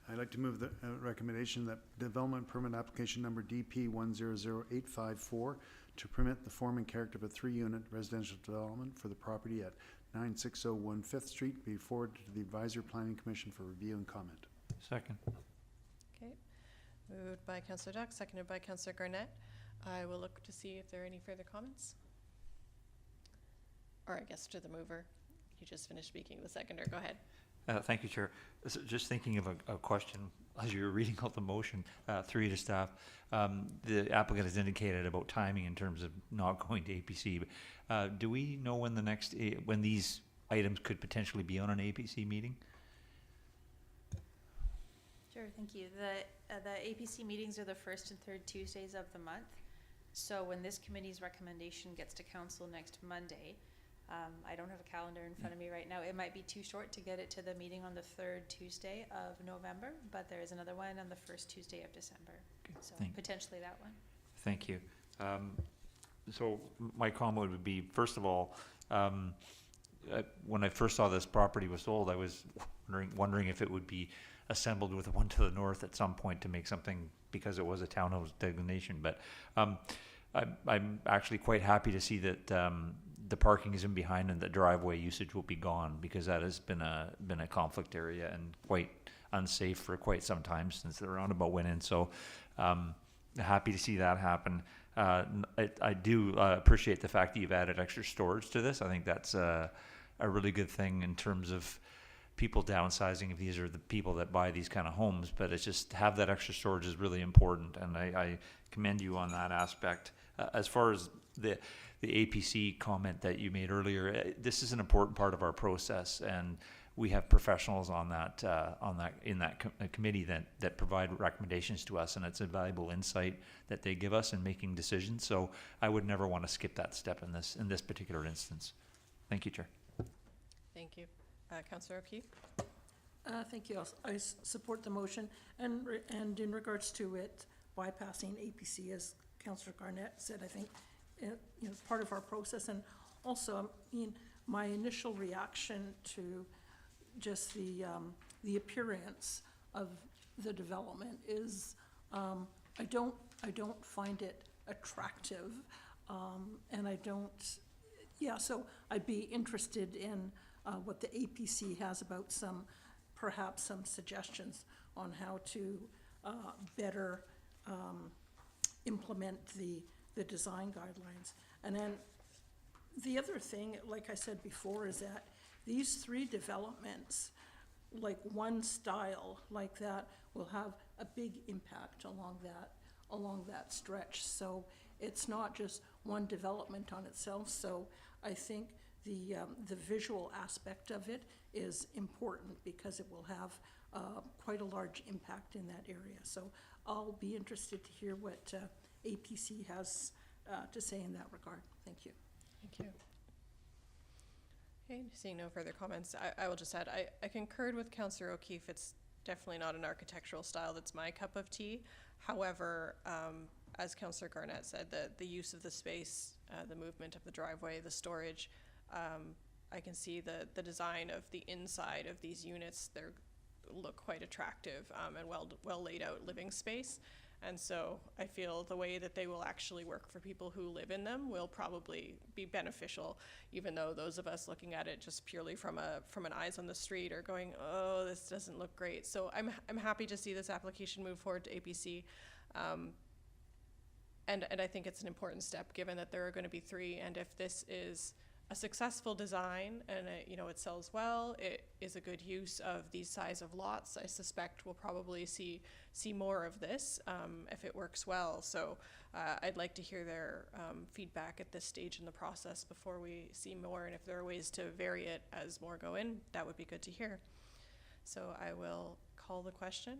I'd like to move the recommendation that development permit application number DP 100854 to permit the form and character of a 3-unit residential development for the property at 9601 5th Street be forwarded to the Advisory Planning Commission for review and comment. Second. Okay, moved by Councillor Duck, seconded by Councillor Garnett. I will look to see if there are any further comments. Or I guess to the mover. You just finished speaking, the seconder, go ahead. Thank you, Chair. So just thinking of a question as you were reading out the motion through you to staff. The applicant has indicated about timing in terms of not going to APC. But, do we know when when these items could potentially be on an APC meeting? Sure, thank you. The APC meetings are the 1st and 3rd Tuesdays of the month. So when this committee's recommendation gets to council next Monday, I don't have a calendar in front of me right now. It might be too short to get it to the meeting on the 3rd Tuesday of November, but there is another one on the 1st Tuesday of December. Okay, so potentially that one. Thank you. So my comment would be, first of all, when I first saw this property was sold, I was wondering if it would be assembled with the one to the north at some point to make something, because it was a townhouse designation. But I'm actually quite happy to see that the parking is in behind and the driveway usage will be gone, because that has been a conflict area and quite unsafe for quite some time since the roundabout went in. So happy to see that happen. I do appreciate the fact that you've added extra storage to this. I think that's a really good thing in terms of people downsizing, if these are the people that buy these kind of homes. But it's just, have that extra storage is really important, and I commend you on that aspect. As far as the APC comment that you made earlier, this is an important part of our process, and we have professionals on that in that committee that provide recommendations to us, and it's a valuable insight that they give us in making decisions. So I would never want to skip that step in this particular instance. Thank you, Chair. Thank you. Councillor O'Keefe? Thank you. I support the motion, and in regards to it bypassing APC, as Councillor Garnett said, I think it's part of our process. And also, my initial reaction to just the appearance of the development is I don't find it attractive, and I don't. Yeah, so I'd be interested in what the APC has about perhaps some suggestions on how to better implement the design guidelines. And then the other thing, like I said before, is that these 3 developments, like one style like that, will have a big impact along that stretch. So it's not just one development on itself. So I think the visual aspect of it is important because it will have quite a large impact in that area. So I'll be interested to hear what APC has to say in that regard. Thank you. Thank you. Okay, seeing no further comments, I will just add, I concurred with Councillor O'Keefe. It's definitely not an architectural style that's my cup of tea. However, as Councillor Garnett said, the use of the space, the movement of the driveway, the storage, I can see the design of the inside of these units. They look quite attractive and well laid out living space. And so I feel the way that they will actually work for people who live in them will probably be beneficial, even though those of us looking at it just purely from an eyes on the street are going, oh, this doesn't look great. So I'm happy to see this application move forward to APC. And I think it's an important step given that there are going to be 3, and if this is a successful design and it sells well, it is a good use of these size of lots, I suspect we'll probably see more of this if it works well. So I'd like to hear their feedback at this stage in the process before we see more, and if there are ways to vary it as more go in, that would be good to hear. So I will call the question.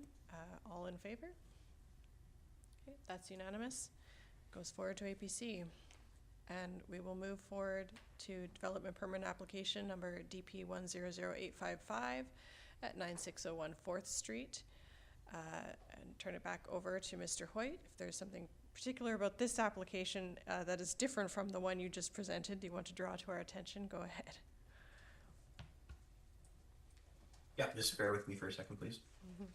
All in favor? Okay, that's unanimous. Goes forward to APC. And we will move forward to development permit application number DP 100855 at 9601 4th Street. And turn it back over to Mr. Hoyt. If there's something particular about this application that is different from the one you just presented, do you want to draw to our attention? Go ahead. Yeah, just bear with me for a second, please. Mm-hmm.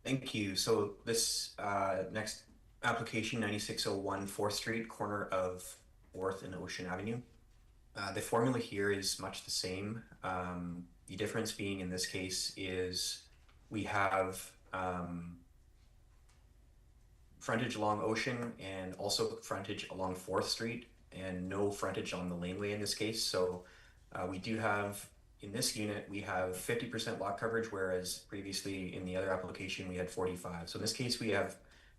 Thank you. So this next application, 9601 4th Street, corner of 4th and Ocean Avenue. The formula here is much the same. The difference being in this case is we have frontage along Ocean and also frontage along 4th Street and no frontage on the laneway in this case. So we do have, in this unit, we have 50% lot coverage, whereas previously in the other application we had 45. So in this case we have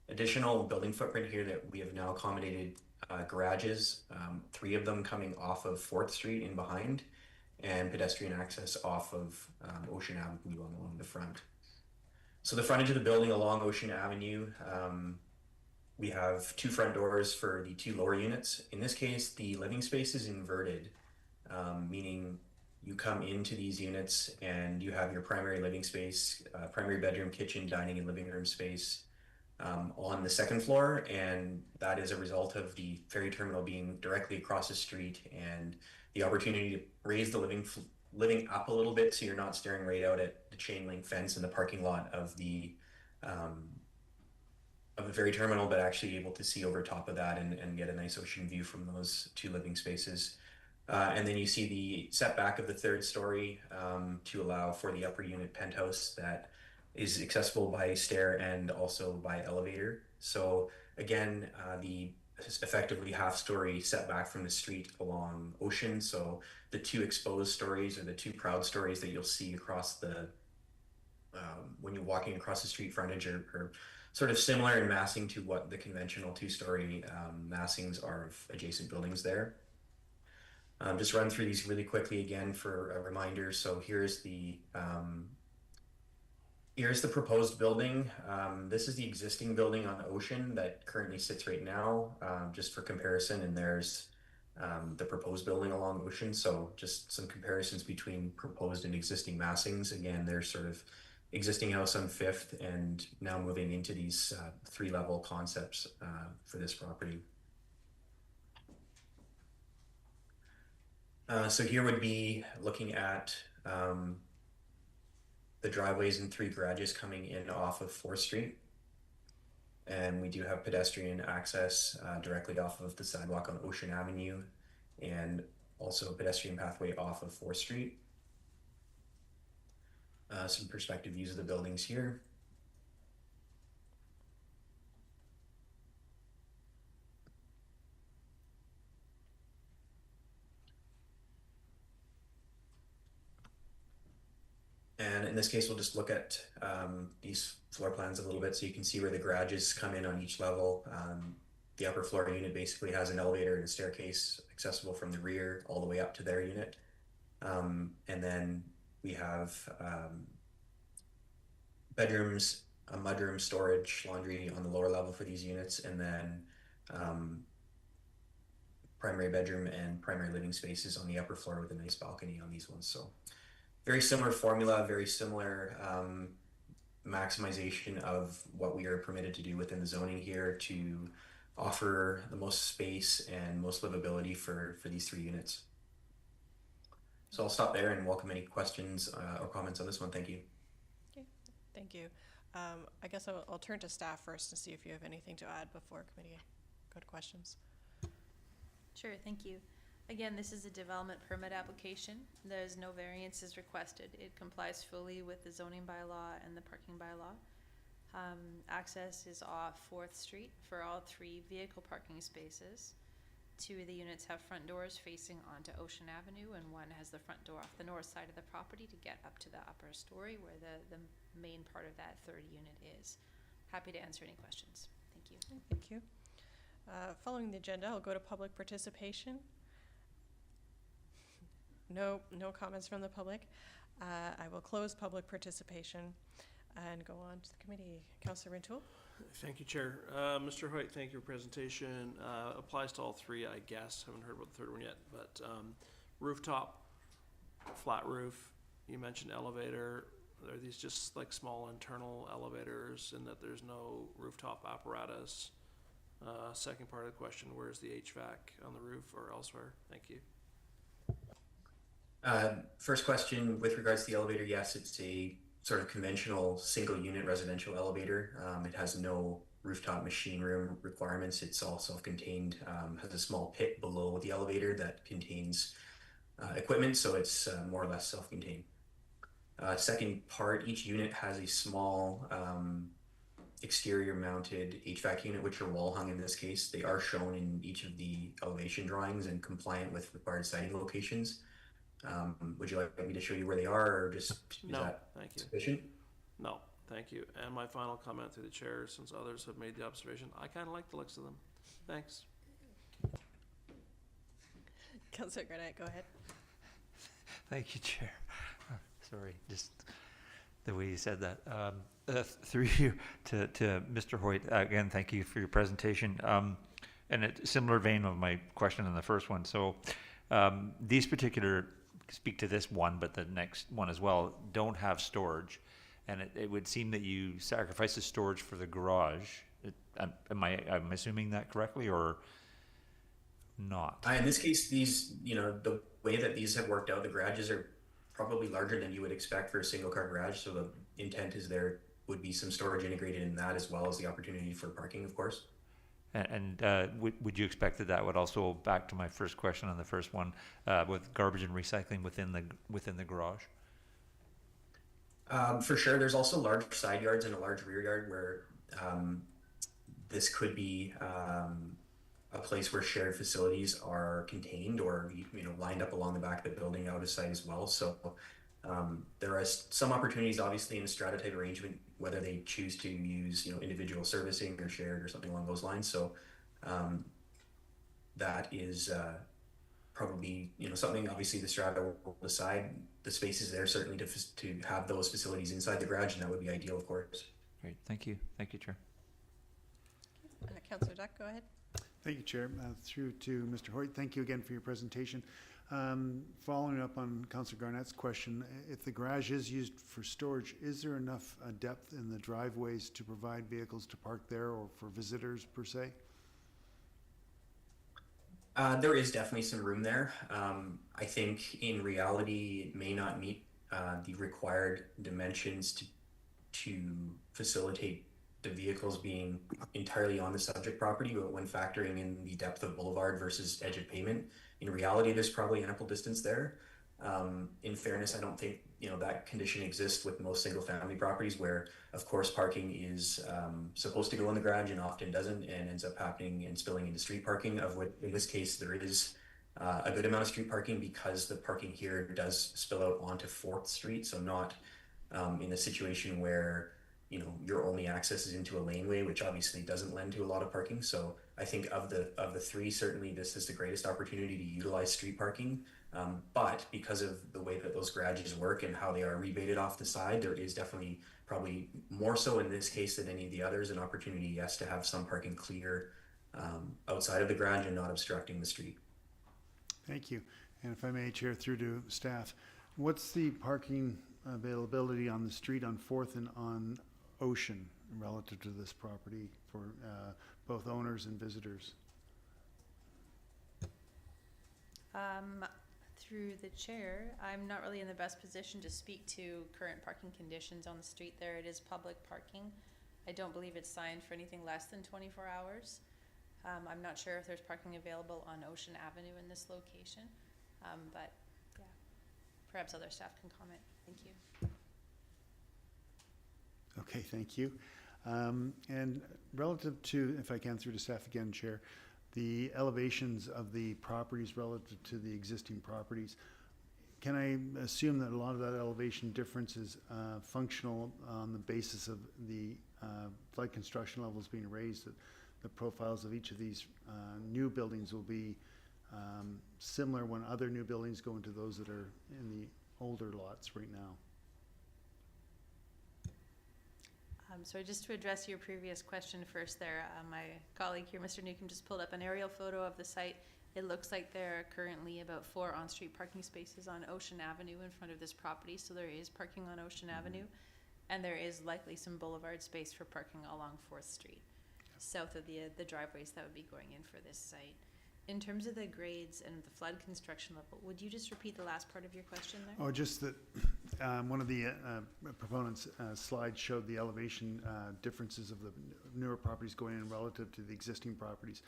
additional building footprint here that we have now accommodated garages, 3 of them coming off of 4th Street in behind, and pedestrian access off of Ocean Avenue along the front. So the frontage of the building along Ocean Avenue, we have 2 front doors for the 2 lower units. In this case, the living space is inverted, meaning you come into these units and you have your primary living space, primary bedroom, kitchen, dining, and living room space on the 2nd floor, and that is a result of the ferry terminal being directly across the street and the opportunity to raise the living up a little bit so you're not staring right out at the chain link fence in the parking lot of the ferry terminal, but actually able to see over top of that and get a nice ocean view from those 2 living spaces. And then you see the setback of the 3rd story to allow for the upper unit penthouse that is accessible by stair and also by elevator. So again, the effectively half-story setback from the street along Ocean. So the 2 exposed stories, or the 2 proud stories that you'll see across the when you're walking across the street frontage are sort of similar in massing to what the conventional 2-story massings are of adjacent buildings there. Just run through these really quickly again for a reminder. So here's the proposed building. This is the existing building on Ocean that currently sits right now, just for comparison. And there's the proposed building along Ocean. So just some comparisons between proposed and existing massings. Again, there's sort of existing house on 5th and now moving into these 3-level concepts for this property. So here would be looking at the driveways and 3 garages coming in off of 4th Street. And we do have pedestrian access directly off of the sidewalk on Ocean Avenue, and also a pedestrian pathway off of 4th Street. some perspective views of the buildings here. And in this case, we'll just look at these floor plans a little bit so you can see where the garages come in on each level. The upper floor unit basically has an elevator and a staircase accessible from the rear all the way up to their unit. And then we have bedrooms, a mudroom, storage, laundry on the lower level for these units, and then primary bedroom and primary living spaces on the upper floor with a nice balcony on these ones. So very similar formula, very similar maximization of what we are permitted to do within the zoning here to offer the most space and most livability for these 3 units. So I'll stop there and welcome any questions or comments on this one. Thank you. Okay, thank you. I guess I'll turn to staff first to see if you have anything to add before committee go to questions. Sure, thank you. Again, this is a development permit application. There's no variances requested. It complies fully with the zoning bylaw and the parking bylaw. Access is off 4th Street for all 3 vehicle parking spaces. 2 of the units have front doors facing onto Ocean Avenue, and 1 has the front door off the north side of the property to get up to the upper story where the main part of that 3rd unit is. Happy to answer any questions. Thank you. Thank you. Following the agenda, I'll go to public participation. No comments from the public. I will close public participation and go on to the committee. Councillor Rintoul. Thank you, Chair. Mr. Hoyt, thank you for your presentation. Applies to all 3, I guess. Haven't heard about the 3rd one yet, but rooftop, flat roof, you mentioned elevator. Are these just like small internal elevators in that there's no rooftop apparatus? Second part of the question, where's the HVAC on the roof or elsewhere? Thank you. First question, with regards to the elevator, yes, it's a sort of conventional single unit residential elevator. It has no rooftop machine room requirements. It's all self-contained, has a small pit below the elevator that contains equipment, so it's more or less self-contained. Second part, each unit has a small exterior mounted HVAC unit, which are wall hung in this case. They are shown in each of the elevation drawings and compliant with required siting locations. Would you like me to show you where they are, or just No, is that thank you. sufficient? No, thank you. And my final comment through the chair, since others have made the observation, I kind of like the looks of them. Thanks. Councillor Granite, go ahead. Thank you, Chair. Sorry, just the way you said that. Through you to Mr. Hoyt, again, thank you for your presentation. And a similar vein of my question in the first one. So these particular, speak to this one, but the next one as well, don't have storage. And it would seem that you sacrifice the storage for the garage. I'm assuming that correctly or not? In this case, these, the way that these have worked out, the garages are probably larger than you would expect for a single car garage. So the intent is there would be some storage integrated in that, as well as the opportunity for parking, of course. And would you expect that would also, back to my first question on the first one, with garbage and recycling within the garage? For sure. There's also large side yards and a large rear yard where this could be a place where shared facilities are contained or lined up along the back of the building out of sight as well. So there are some opportunities, obviously, in a strata type arrangement, whether they choose to use individual servicing or shared or something along those lines. So that is probably something, obviously, the strata will decide. The space is there certainly to have those facilities inside the garage, and that would be ideal, of course. Great, thank you, Chair. Councillor Duck, go ahead. Thank you, Chair. Through to Mr. Hoyt, thank you again for your presentation. Following up on Councillor Garnett's question, if the garage is used for storage, is there enough depth in the driveways to provide vehicles to park there or for visitors per se? There is definitely some room there. I think in reality it may not meet the required dimensions to facilitate the vehicles being entirely on the subject property, but when factoring in the depth of boulevard versus edge of pavement, in reality there's probably ample distance there. In fairness, I don't think that condition exists with most single-family properties, where of course parking is supposed to go in the garage and often doesn't, and ends up happening and spilling into street parking. Of which in this case there is a good amount of street parking, because the parking here does spill out onto 4th Street, so not in a situation where your only access is into a laneway, which obviously doesn't lend to a lot of parking. So I think of the three, certainly this is the greatest opportunity to utilize street parking. But because of the way that those garages work and how they are rebated off the side, there is definitely, probably more so in this case than any of the others, an opportunity, yes, to have some parking clear outside of the garage and not obstructing the street. Thank you. And if I may, Chair, through to staff, what's the parking availability on the street on 4th and on Ocean relative to this property for both owners and visitors? Through the chair, I'm not really in the best position to speak to current parking conditions on the street there. It is public parking. I don't believe it's signed for anything less than 24 hours. I'm not sure if there's parking available on Ocean Avenue in this location, but yeah, perhaps other staff can comment. Thank you. Okay, thank you. And relative to, if I can, through to staff again, Chair, the elevations of the properties relative to the existing properties, can I assume that a lot of that elevation difference is functional on the basis of the flood construction levels being raised, that the profiles of each of these new buildings will be similar when other new buildings go into those that are in the older lots right now? So just to address your previous question first there, my colleague here, Mr. Newcomb, just pulled up an aerial photo of the site. It looks like there are currently about 4 on-street parking spaces on Ocean Avenue in front of this property, so there is parking on Ocean Avenue, and there is likely some boulevard space for parking along 4th Street, south of the driveways that would be going in for this site. In terms of the grades and the flood construction level, would you just repeat the last part of your question there? Oh, just that one of the proponents' slides showed the elevation differences of the newer properties going in relative to the existing properties.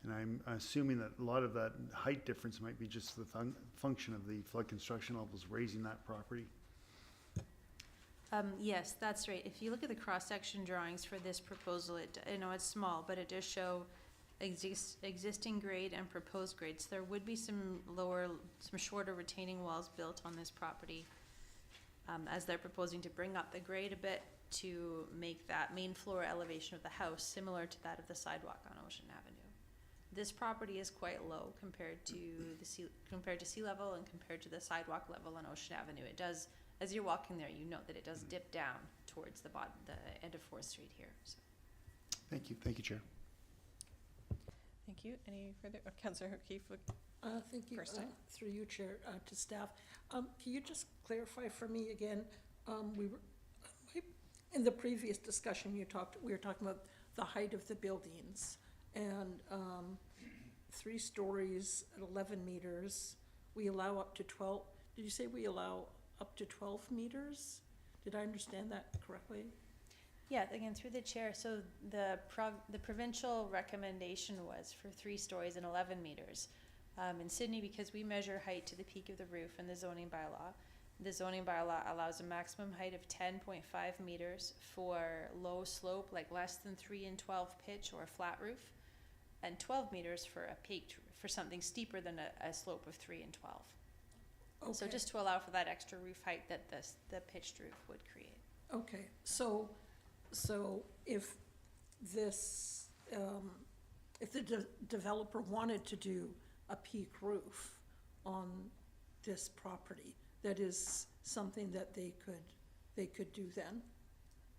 And I'm assuming that a lot of that height difference might be just the function of the flood construction levels raising that property. Yes, that's right. If you look at the cross-section drawings for this proposal, it's small, but it does show existing grade and proposed grades. There would be some shorter retaining walls built on this property, as they're proposing to bring up the grade a bit to make that main floor elevation of the house similar to that of the sidewalk on Ocean Avenue. This property is quite low compared to sea level and compared to the sidewalk level on Ocean Avenue. It does, as you're walking there, you note that it does dip down towards the end of 4th Street here. So. Thank you, Chair. Thank you. Any further? Councillor O'Keefe. Thank you. Through you, Chair, to staff. Can you just clarify for me again? We were in the previous discussion. We were talking about the height of the buildings, and 3 stories at 11 meters. We allow up to 12. Did you say we allow up to 12 meters? Did I understand that correctly? Yeah, again, through the chair. So the provincial recommendation was for 3 stories and 11 meters. In Sydney, because we measure height to the peak of the roof in the zoning bylaw allows a maximum height of 10.5 meters for low slope, like less than 3 and 12 pitch or a flat roof, and 12 meters for a peaked, for something steeper than a slope of 3 and 12. Okay. So just to allow for that extra roof height that the pitched roof would create. Okay, so if this, if the developer wanted to do a peak roof on this property, that is something that they could do then?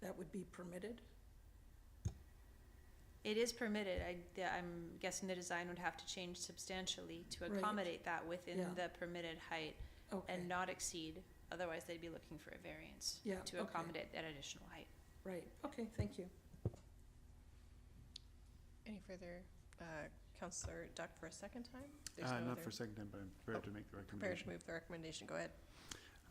That would be permitted? It is permitted. I'm guessing the design would have to change substantially to accommodate that within the permitted height and not exceed. Otherwise, they'd be looking for a variance to accommodate that additional height. Right. Okay. Thank you. Any further? Councillor Duck for a second time? Not for a second time, but I'm prepared to make the recommendation. Prepared to move the recommendation. Go ahead.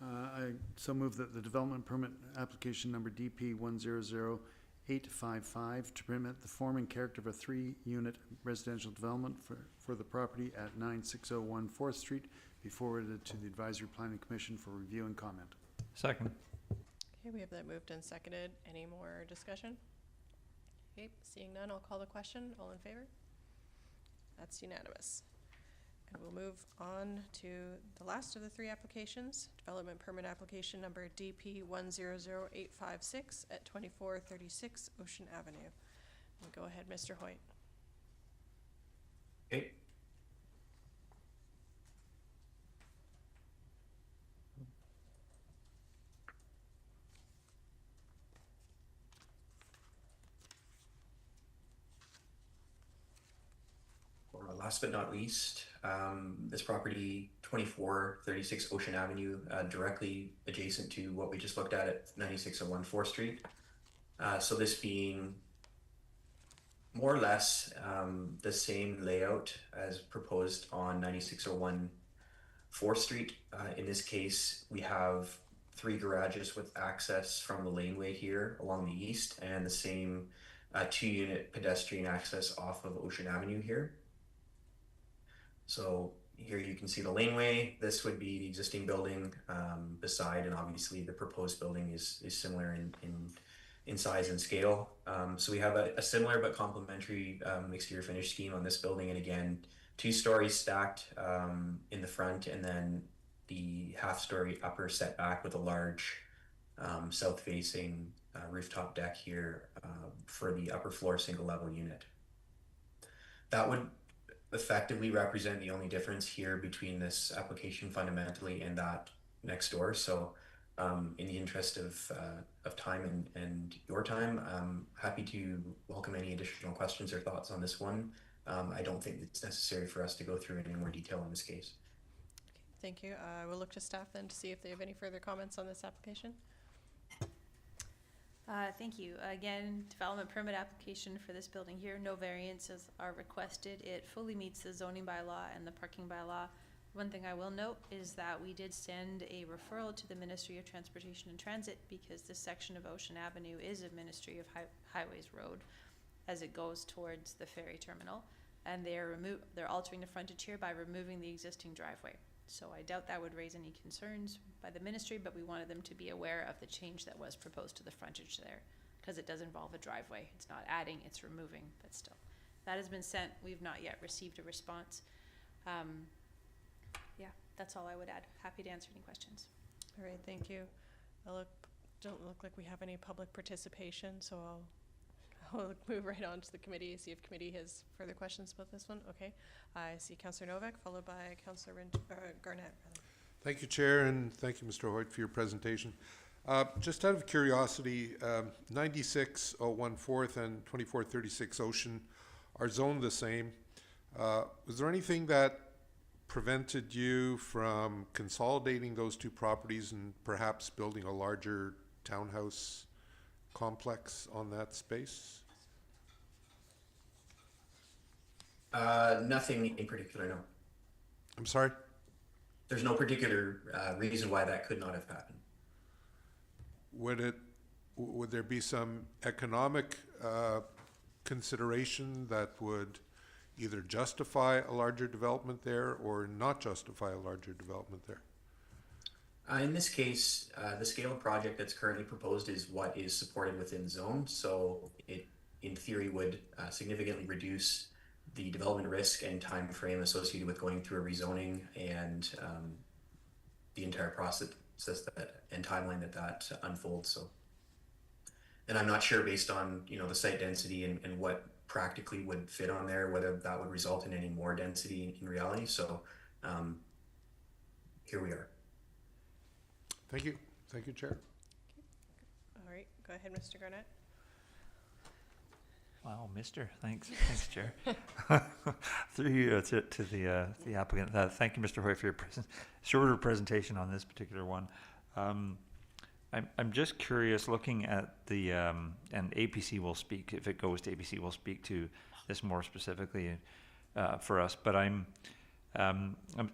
I so move that the development permit application number DP 100855 to permit the form and character of a 3-unit residential development for the property at 9601 4th Street be forwarded to the Advisory Planning Commission for review and comment. Second. Okay, we have that moved and seconded. Any more discussion? Okay, seeing none, I'll call the question. All in favor? That's unanimous. And we'll move on to the last of the three applications, development permit application number DP 100856 at 2436 Ocean Avenue. And go ahead, Mr. Hoyt. Okay. Last but not least, this property, 2436 Ocean Avenue, directly adjacent to what we just looked at 9601 4th Street. So this being more or less the same layout as proposed on 9601 4th Street. In this case, we have 3 garages with access from the laneway here along the east, and the same 2-unit pedestrian access off of Ocean Avenue here. So here you can see the laneway. This would be the existing building beside, and obviously the proposed building is similar in size and scale. So we have a similar but complementary exterior finish scheme on this building, and again, 2 stories stacked in the front, and then the half-story upper setback with a large south-facing rooftop deck here for the upper floor single-level unit. That would effectively represent the only difference here between this application fundamentally and that next door. So in the interest of time and your time, I'm happy to welcome any additional questions or thoughts on this one. I don't think it's necessary for us to go through any more detail in this case. Okay, thank you. We'll look to staff then to see if they have any further comments on this application. Thank you. Again, development permit application for this building here. No variances are requested. It fully meets the zoning bylaw and the parking bylaw. One thing I will note is that we did send a referral to the Ministry of Transportation and Transit because this section of Ocean Avenue is a Ministry of Highways road as it goes towards the ferry terminal. And they're altering the frontage here by removing the existing driveway. So I doubt that would raise any concerns by the ministry, but we wanted them to be aware of the change that was proposed to the frontage there, because it does involve a driveway. It's not adding, it's removing, but still. That has been sent. We've not yet received a response. Yeah, that's all I would add. Happy to answer any questions. All right, thank you. Don't look like we have any public participation, so I'll move right on to the committee, see if committee has further questions about this one. Okay, I see Councillor Novak, followed by Councillor Garnett. Thank you, Chair, and thank you, Mr. Hoyt, for your presentation. Just out of curiosity, 9601 4th and 2436 Ocean are zoned the same. Was there anything that prevented you from consolidating those 2 properties and perhaps building a larger townhouse complex on that space? Nothing in particular, no. I'm sorry? There's no particular reason why that could not have happened. Would there be some economic consideration that would either justify a larger development there or not justify a larger development there? In this case, the scale of project that's currently proposed is what is supported within the zone, so it, in theory, would significantly reduce the development risk and time frame associated with going through a rezoning and the entire process and timeline that unfolds. So, and I'm not sure, based on the site density and what practically would fit on there, whether that would result in any more density in reality. So here we are. Thank you. Thank you, Chair. All right, go ahead, Mr. Garnett. Wow, Mister, thanks, Chair. Through you to the applicant. Thank you, Mr. Hoy, for your shorter presentation on this particular one. I'm just curious, looking at the and APC will speak, if it goes to APC, will speak to this more specifically for us. But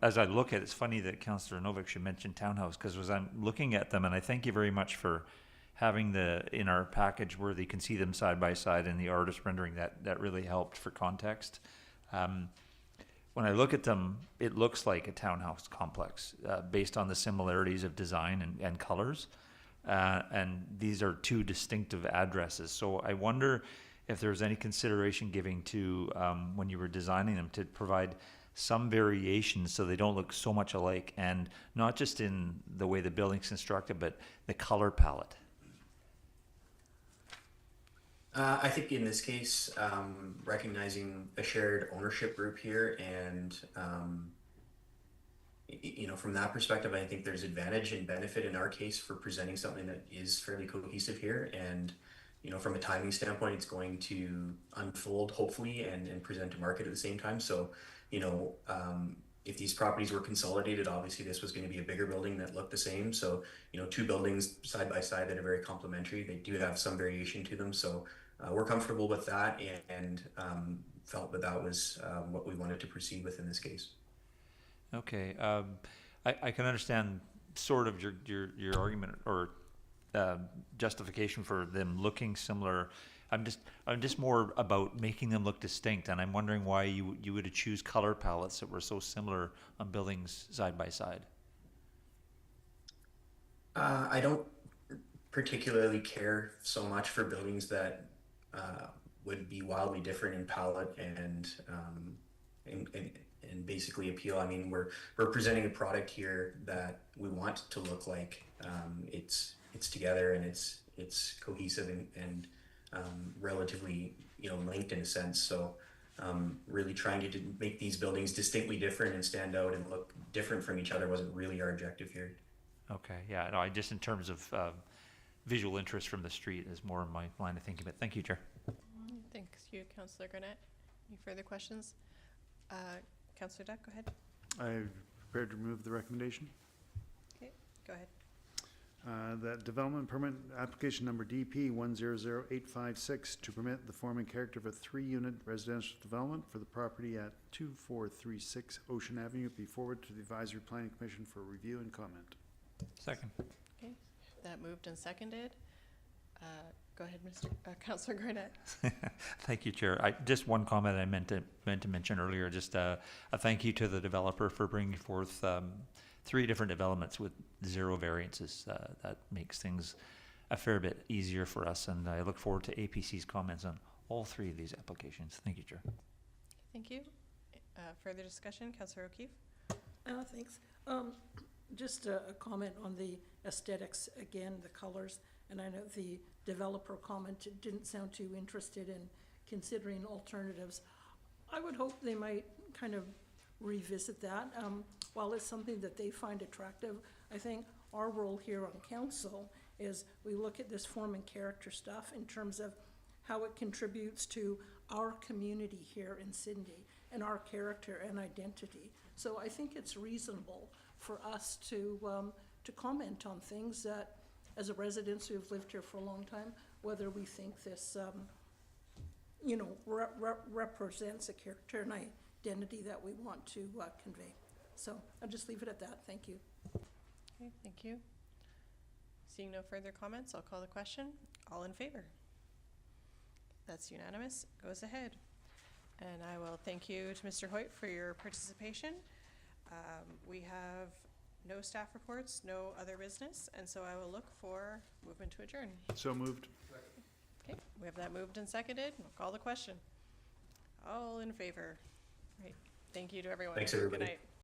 as I look at it, it's funny that Councillor Novak should mention townhouse, because as I'm looking at them, and I thank you very much for having in our package where they can see them side by side in the artist rendering, that really helped for context. when I look at them, it looks like a townhouse complex based on the similarities of design and colors. And these are two distinctive addresses. So I wonder if there's any consideration giving to, when you were designing them, to provide some variations so they don't look so much alike, and not just in the way the building's constructed, but the color palette. I think in this case, recognizing a shared ownership group here, and from that perspective, I think there's advantage and benefit in our case for presenting something that is fairly cohesive here. And from a timing standpoint, it's going to unfold hopefully and present to market at the same time. So, if these properties were consolidated, obviously this was going to be a bigger building that looked the same. So, two buildings side by side that are very complementary. They do have some variation to them. So we're comfortable with that, and felt that was what we wanted to proceed with in this case. Okay, I can understand sort of your argument or justification for them looking similar. I'm just more about making them look distinct, and I'm wondering why you would choose color palettes that were so similar on buildings side by side. I don't particularly care so much for buildings that would be wildly different in palette and basically appeal. I mean, we're presenting a product here that we want to look like it's together and it's cohesive and relatively linked in a sense. So really trying to make these buildings distinctly different and stand out and look different from each other wasn't really our objective here. Okay, yeah, no, I just in terms of visual interest from the street is more in my line of thinking. But thank you, Chair. Thanks you, Councillor Garnett. Any further questions? Councillor Duck, go ahead. I'm prepared to remove the recommendation. Okay, go ahead. That development permit application number DP 100856 to permit the form and character of a 3-unit residential development for the property at 2436 Ocean Avenue be forwarded to the Advisory Planning Commission for review and comment. Second. Okay, that moved and seconded. Go ahead, Councillor Garnett. Thank you, Chair. Just one comment I meant to mention earlier. Just a thank you to the developer for bringing forth 3 different developments with 0 variances. That makes things a fair bit easier for us, and I look forward to APC's comments on all 3 of these applications. Thank you, Chair. Thank you. Further discussion, Councillor O'Keefe. Thanks. Just a comment on the aesthetics again, the colors, and I know the developer comment didn't sound too interested in considering alternatives. I would hope they might kind of revisit that. While it's something that they find attractive, I think our role here on council is we look at this form and character stuff in terms of how it contributes to our community here in Sydney and our character and identity. So I think it's reasonable for us to comment on things that, as a residents who've lived here for a long time, whether we think this, represents a character and identity that we want to convey. So I'll just leave it at that. Thank you. Okay, thank you. Seeing no further comments, I'll call the question. All in favor? That's unanimous. Goes ahead. And I will thank you to Mr. Hoyt for your participation. We have no staff reports, no other business, and so I will look for movement to adjourn. So moved. Okay, we have that moved and seconded. We'll call the question. All in favor? Right. Thank you to everyone. Thanks, everybody. Good night.